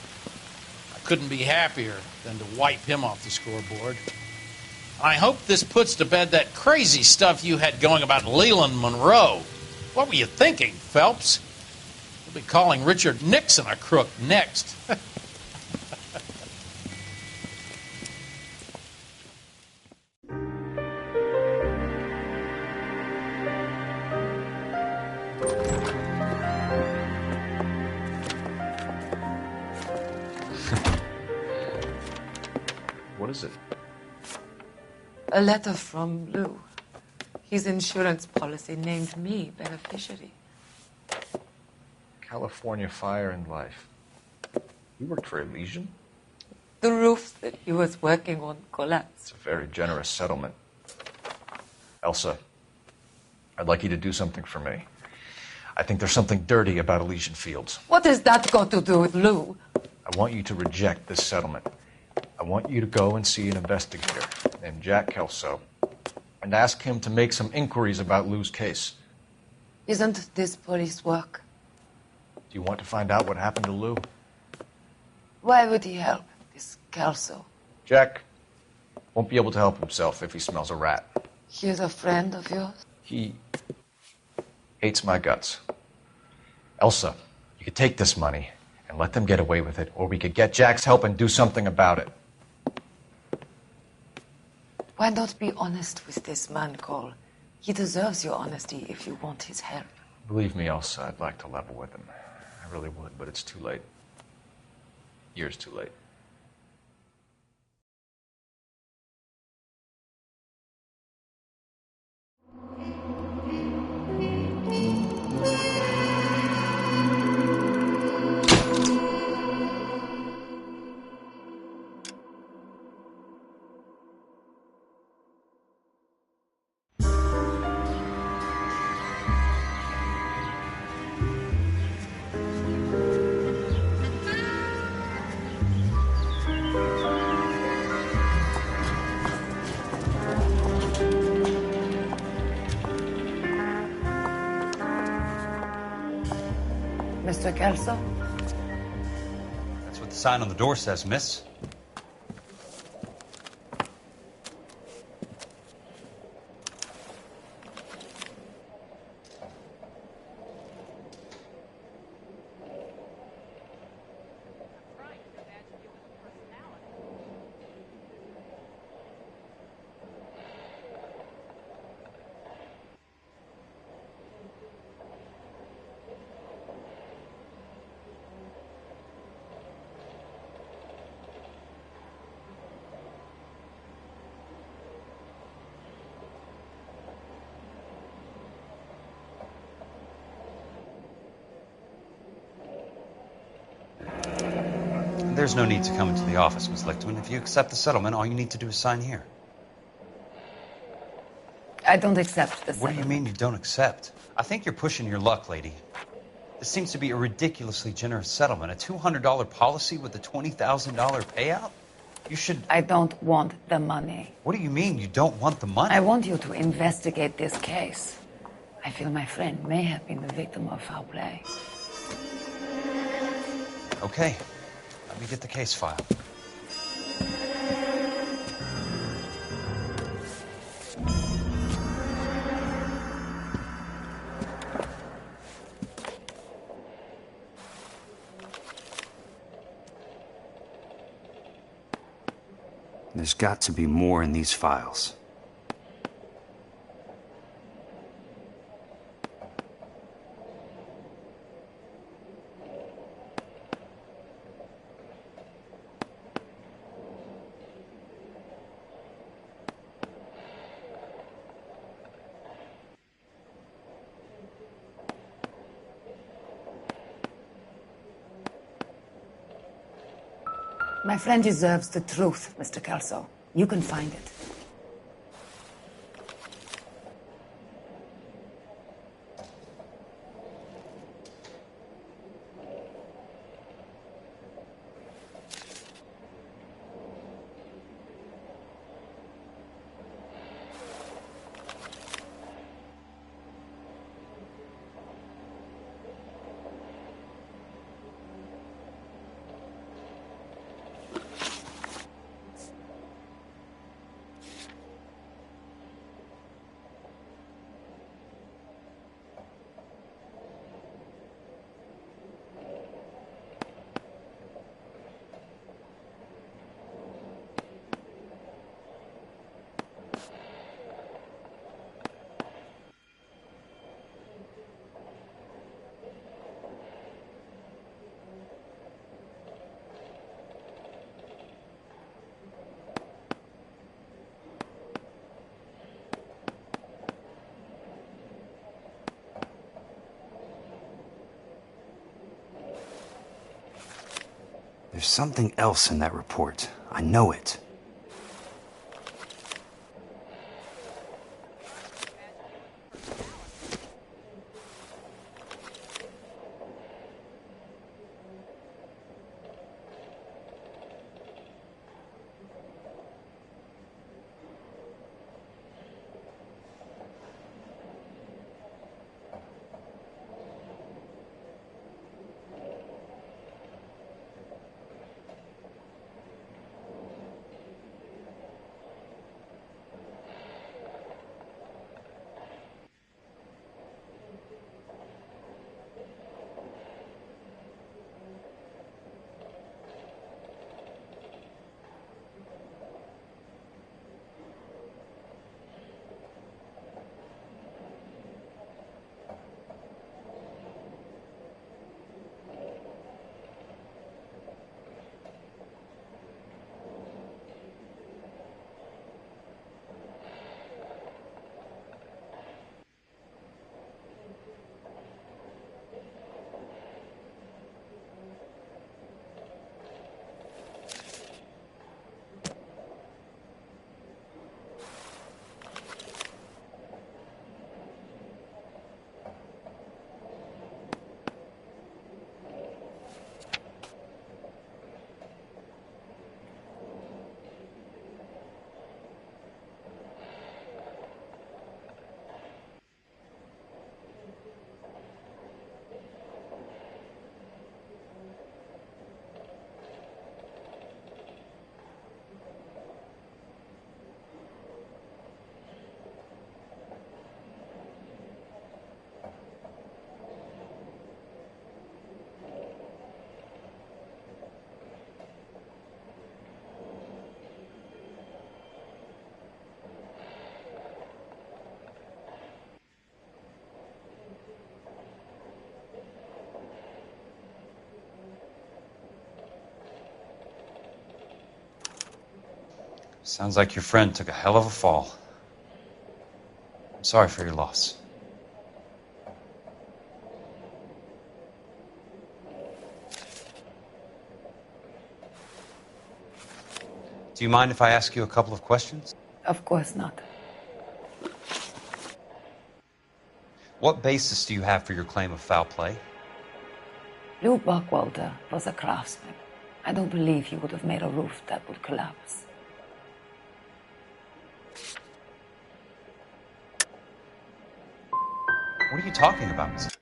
[SPEAKER 22] I couldn't be happier than to wipe him off the scoreboard. I hope this puts to bed that crazy stuff you had going about Leland Monroe. What were you thinking, Phelps? We'll be calling Richard Nixon a crook next.
[SPEAKER 1] What is it?
[SPEAKER 7] A letter from Lou. His insurance policy named me beneficiary.
[SPEAKER 1] California Fire and Life. You worked for Elysian?
[SPEAKER 7] The roof that he was working on collapsed.
[SPEAKER 1] It's a very generous settlement. Elsa, I'd like you to do something for me. I think there's something dirty about Elysian Fields.
[SPEAKER 7] What has that got to do with Lou?
[SPEAKER 1] I want you to reject this settlement. I want you to go and see an investigator named Jack Kelso and ask him to make some inquiries about Lou's case.
[SPEAKER 7] Isn't this police work?
[SPEAKER 1] Do you want to find out what happened to Lou?
[SPEAKER 7] Why would he help, this Kelso?
[SPEAKER 1] Jack won't be able to help himself if he smells a rat.
[SPEAKER 7] He's a friend of yours?
[SPEAKER 1] He hates my guts. Elsa, you could take this money and let them get away with it, or we could get Jack's help and do something about it.
[SPEAKER 7] Why not be honest with this man, Cole? He deserves your honesty if you want his help.
[SPEAKER 1] Believe me, Elsa, I'd like to level with him. I really would, but it's too late. Years too late.
[SPEAKER 7] Mr. Kelso?
[SPEAKER 10] That's what the sign on the door says, miss. There's no need to come into the office, Miss Lichtman. If you accept the settlement, all you need to do is sign here.
[SPEAKER 7] I don't accept the settlement.
[SPEAKER 10] What do you mean you don't accept? I think you're pushing your luck, lady. This seems to be a ridiculously generous settlement. A $200 policy with a $20,000 payout? You should...
[SPEAKER 7] I don't want the money.
[SPEAKER 10] What do you mean you don't want the money?
[SPEAKER 7] I want you to investigate this case. I feel my friend may have been the victim of foul play.
[SPEAKER 10] Okay. Let me get the case file.
[SPEAKER 14] There's got to be more in these files.
[SPEAKER 7] My friend deserves the truth, Mr. Kelso. You can find it.
[SPEAKER 14] There's something else in that report. I know it.
[SPEAKER 10] Sounds like your friend took a hell of a fall. I'm sorry for your loss. Do you mind if I ask you a couple of questions?
[SPEAKER 7] Of course not.
[SPEAKER 10] What basis do you have for your claim of foul play?
[SPEAKER 7] Lou Buckwalter was a craftsman. I don't believe he would have made a roof that would collapse.
[SPEAKER 10] What are you talking about?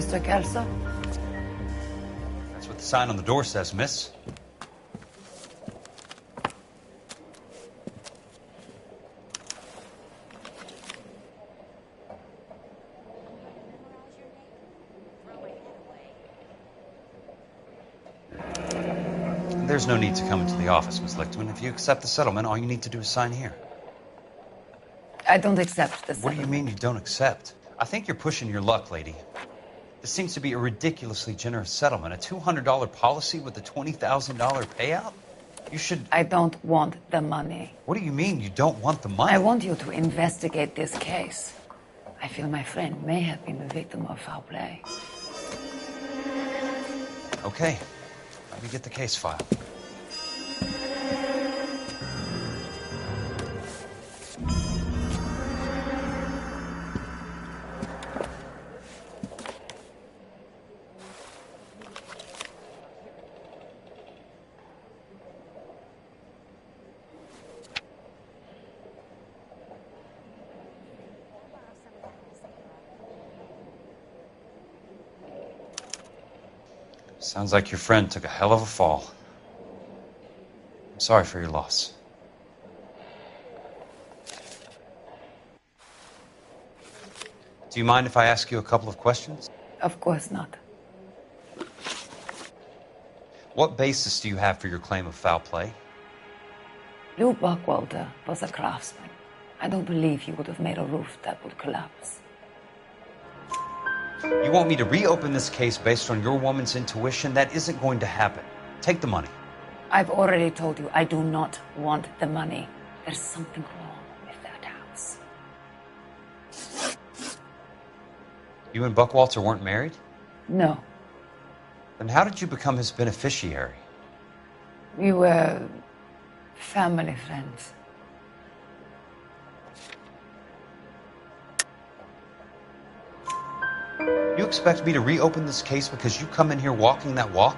[SPEAKER 7] Mr. Kelso?
[SPEAKER 10] That's what the sign on the door says, miss. There's no need to come into the office, Miss Lichtman. If you accept the settlement, all you need to do is sign here.
[SPEAKER 7] I don't accept this.
[SPEAKER 10] What do you mean you don't accept? I think you're pushing your luck, lady. This seems to be a ridiculously generous settlement. A $200 policy with a $20,000 payout? You should...
[SPEAKER 7] I don't want the money.
[SPEAKER 10] What do you mean you don't want the money?
[SPEAKER 7] I want you to investigate this case. I feel my friend may have been the victim of foul play.
[SPEAKER 10] Okay. Let me get the case file. Sounds like your friend took a hell of a fall. I'm sorry for your loss. Do you mind if I ask you a couple of questions?
[SPEAKER 7] Of course not.
[SPEAKER 10] What basis do you have for your claim of foul play?
[SPEAKER 7] Lou Buckwalter was a craftsman. I don't believe he would have made a roof that would collapse.
[SPEAKER 10] You want me to reopen this case based on your woman's intuition? That isn't going to happen. Take the money.
[SPEAKER 7] I've already told you I do not want the money. There's something wrong with that house.
[SPEAKER 10] You and Buckwalter weren't married?
[SPEAKER 7] No.
[SPEAKER 10] Then how did you become his beneficiary?
[SPEAKER 7] We were family friends.
[SPEAKER 10] You expect me to reopen this case because you come in here walking that walk?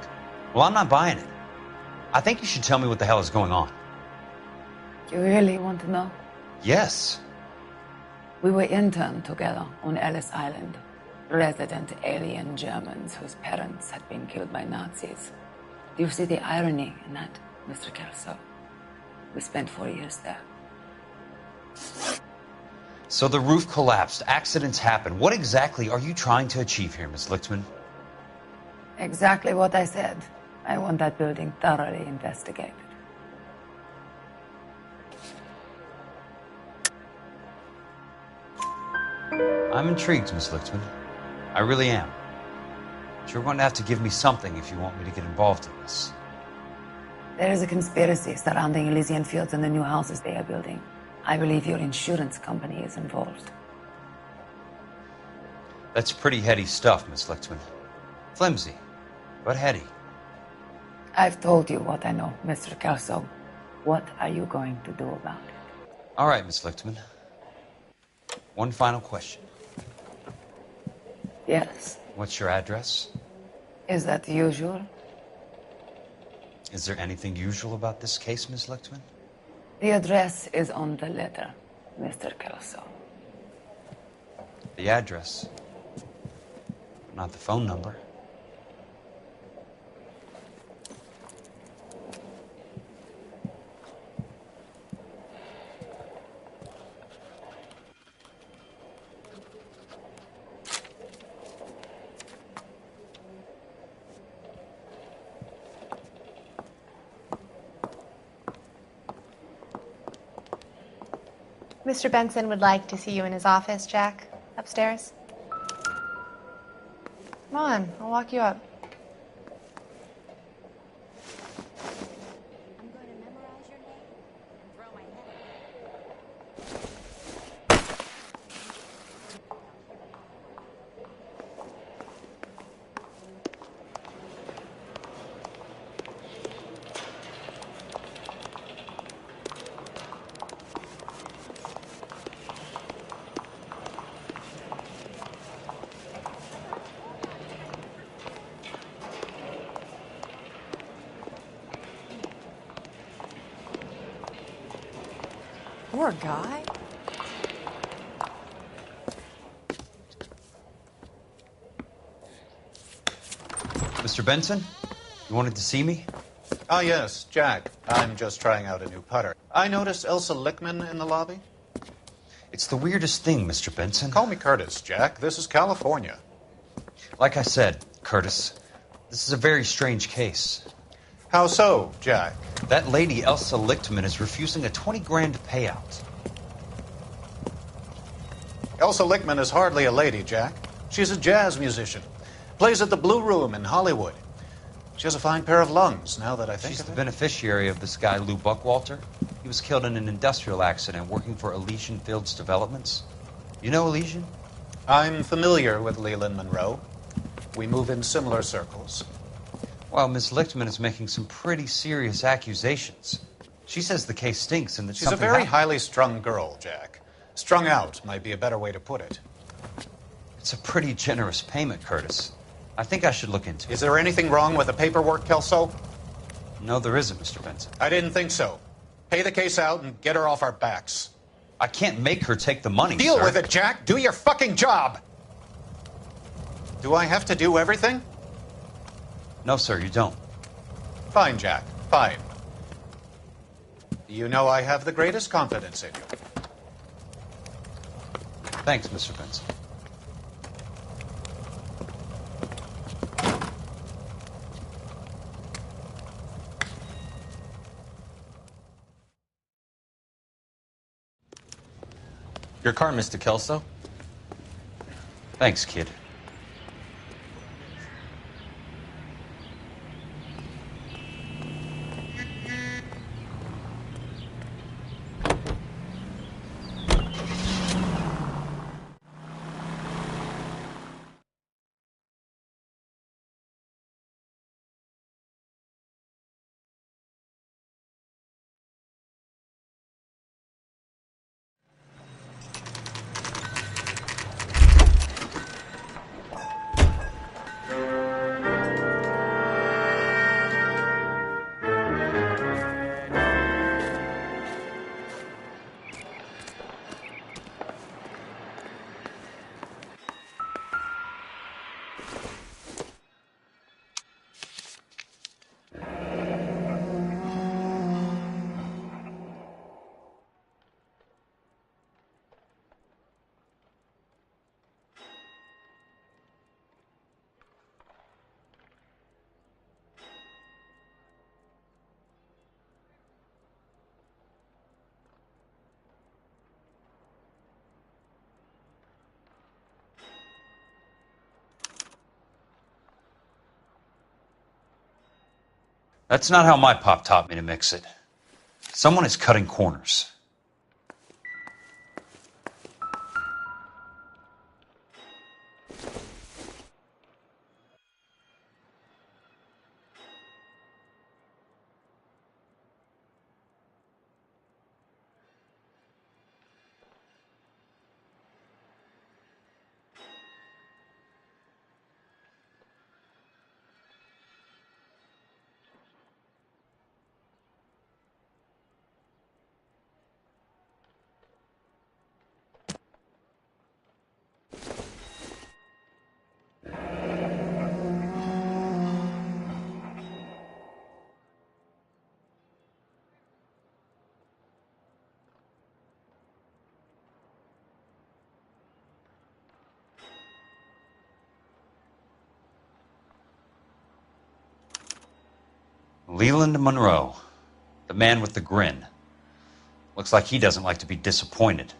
[SPEAKER 10] Well, I'm not buying it. I think you should tell me what the hell is going on.
[SPEAKER 7] You really want to know?
[SPEAKER 10] Yes.
[SPEAKER 7] We were interned together on Ellis Island. Resident alien Germans whose parents had been killed by Nazis. Do you see the irony in that, Mr. Kelso? We spent 4 years there.
[SPEAKER 10] So the roof collapsed. Accidents happen. What exactly are you trying to achieve here, Miss Lichtman?
[SPEAKER 7] Exactly what I said. I want that building thoroughly investigated.
[SPEAKER 10] I'm intrigued, Miss Lichtman. I really am. But you're going to have to give me something if you want me to get involved in this.
[SPEAKER 7] There is a conspiracy surrounding Elysian Fields and the new houses they are building. I believe your insurance company is involved.
[SPEAKER 10] That's pretty heady stuff, Miss Lichtman. Flimsy, but heady.
[SPEAKER 7] I've told you what I know, Mr. Kelso. What are you going to do about it?
[SPEAKER 10] All right, Miss Lichtman. One final question.
[SPEAKER 7] Yes.
[SPEAKER 10] What's your address?
[SPEAKER 7] Is that usual?
[SPEAKER 10] Is there anything usual about this case, Miss Lichtman?
[SPEAKER 7] The address is on the letter, Mr. Kelso.
[SPEAKER 10] The address, but not the phone number.
[SPEAKER 12] Mr. Benson would like to see you in his office, Jack. Upstairs. Come on, I'll walk you up.
[SPEAKER 4] Poor guy.
[SPEAKER 10] Mr. Benson, you wanted to see me?
[SPEAKER 8] Ah, yes, Jack. I'm just trying out a new putter. I noticed Elsa Lickman in the lobby.
[SPEAKER 10] It's the weirdest thing, Mr. Benson.
[SPEAKER 8] Call me Curtis, Jack. This is California.
[SPEAKER 10] Like I said, Curtis, this is a very strange case.
[SPEAKER 8] How so, Jack?
[SPEAKER 10] That lady, Elsa Lichtman, is refusing a 20 grand payout.
[SPEAKER 8] Elsa Lickman is hardly a lady, Jack. She's a jazz musician. Plays at the Blue Room in Hollywood. She has a fine pair of lungs, now that I think
[SPEAKER 10] She's
[SPEAKER 8] of
[SPEAKER 10] the
[SPEAKER 8] it.
[SPEAKER 10] beneficiary of this guy, Lou Buckwalter. He was killed in an industrial accident working for Elysian Fields Developments. You know Elysian?
[SPEAKER 8] I'm familiar with Leland Monroe. We move in similar circles.
[SPEAKER 10] Well, Miss Lichtman is making some pretty serious accusations. She says the case stinks and that
[SPEAKER 8] She's a
[SPEAKER 10] something
[SPEAKER 8] very
[SPEAKER 10] happened.
[SPEAKER 8] highly strung girl, Jack. Strung out might be a better way to put it.
[SPEAKER 10] It's a pretty generous payment, Curtis. I think I should look into it.
[SPEAKER 8] Is there anything wrong with the paperwork, Kelso?
[SPEAKER 10] No, there isn't, Mr. Benson.
[SPEAKER 8] I didn't think so. Pay the case out and get her off our backs.
[SPEAKER 10] I can't make her take the money,
[SPEAKER 8] Deal
[SPEAKER 10] sir.
[SPEAKER 8] with it, Jack. Do your fucking job. Do I have to do everything?
[SPEAKER 10] No, sir, you don't.
[SPEAKER 8] Fine, Jack. Fine. You know I have the greatest confidence in you.
[SPEAKER 10] Thanks, Mr. Benson.
[SPEAKER 9] Your car, Mr. Kelso.
[SPEAKER 10] Thanks, kid. That's not how my pop taught me to mix it. Someone is cutting corners. Leland Monroe, the man with the grin. Looks like he doesn't like to be disappointed.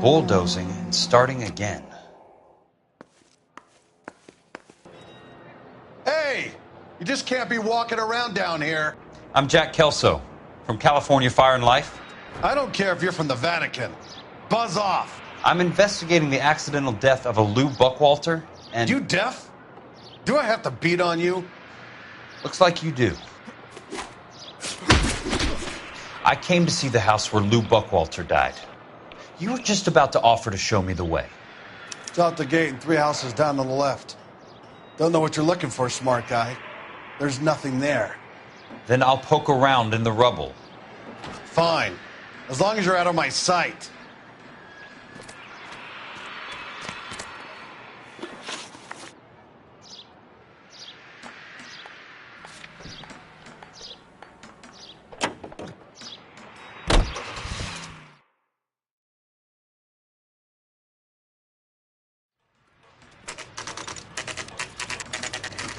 [SPEAKER 10] Bulldozing and starting again.
[SPEAKER 5] Hey! You just can't be walking around down here.
[SPEAKER 10] I'm Jack Kelso from California Fire and Life.
[SPEAKER 5] I don't care if you're from the Vatican. Buzz off.
[SPEAKER 10] I'm investigating the accidental death of a Lou Buckwalter, and...
[SPEAKER 15] You deaf? Do I have to beat on you?
[SPEAKER 10] Looks like you do. I came to see the house where Lou Buckwalter died. You were just about to offer to show me the way.
[SPEAKER 15] It's out the gate and 3 houses down on the left. Don't know what you're looking for, smart guy. There's nothing there.
[SPEAKER 10] Then I'll poke around in the rubble.
[SPEAKER 15] Fine. As long as you're out of my sight.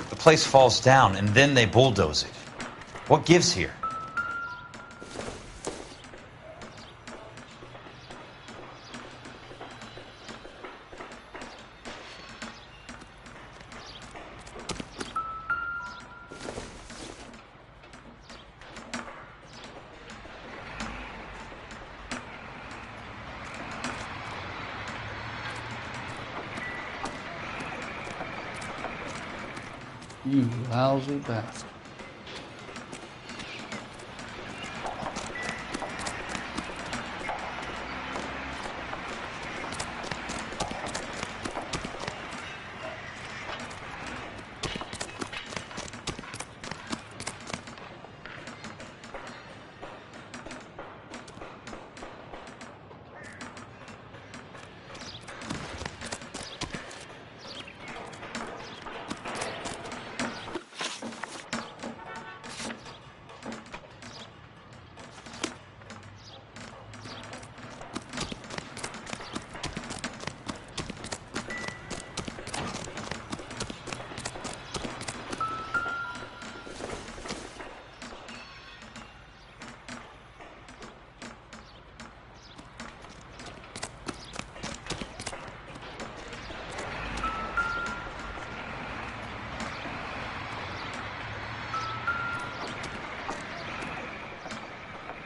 [SPEAKER 10] The place falls down, and then they bulldoze it. What gives here?
[SPEAKER 15] You lousy bastard.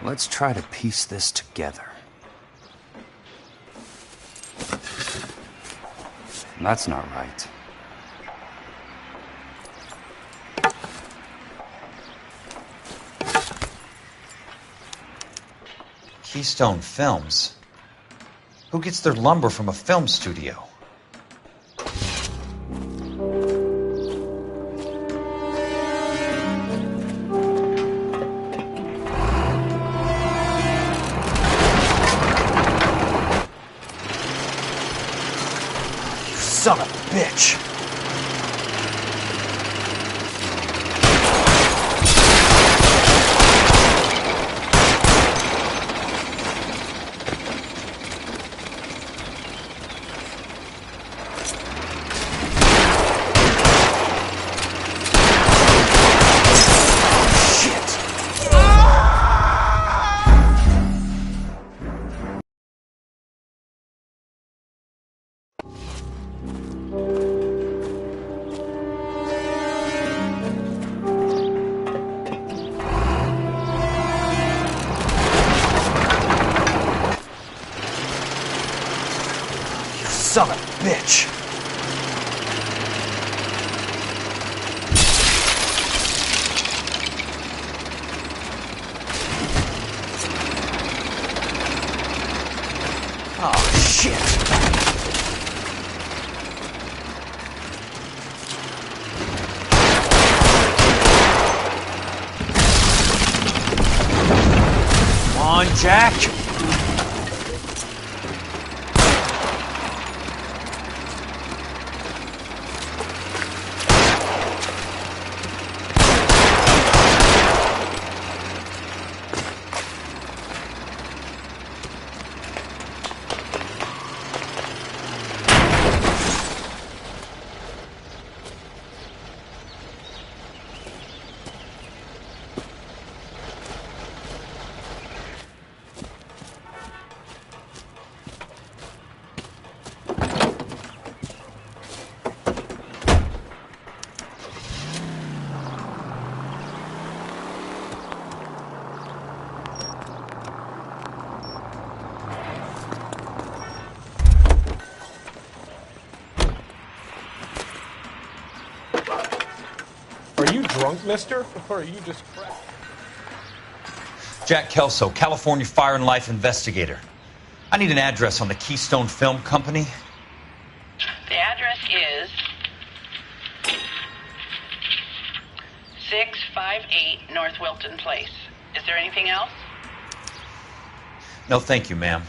[SPEAKER 14] Let's try to piece this together. That's not right.
[SPEAKER 10] Keystone Films? Who gets their lumber from a film studio?
[SPEAKER 11] Son of a bitch! Son of a bitch! Oh, shit! Come on, Jack!
[SPEAKER 17] Are you drunk, mister? Or are you just cracked?
[SPEAKER 10] Jack Kelso, California Fire and Life investigator. I need an address on the Keystone Film Company.
[SPEAKER 3] The address is 658 North Wilton Place. Is there anything else?
[SPEAKER 10] No, thank you, ma'am.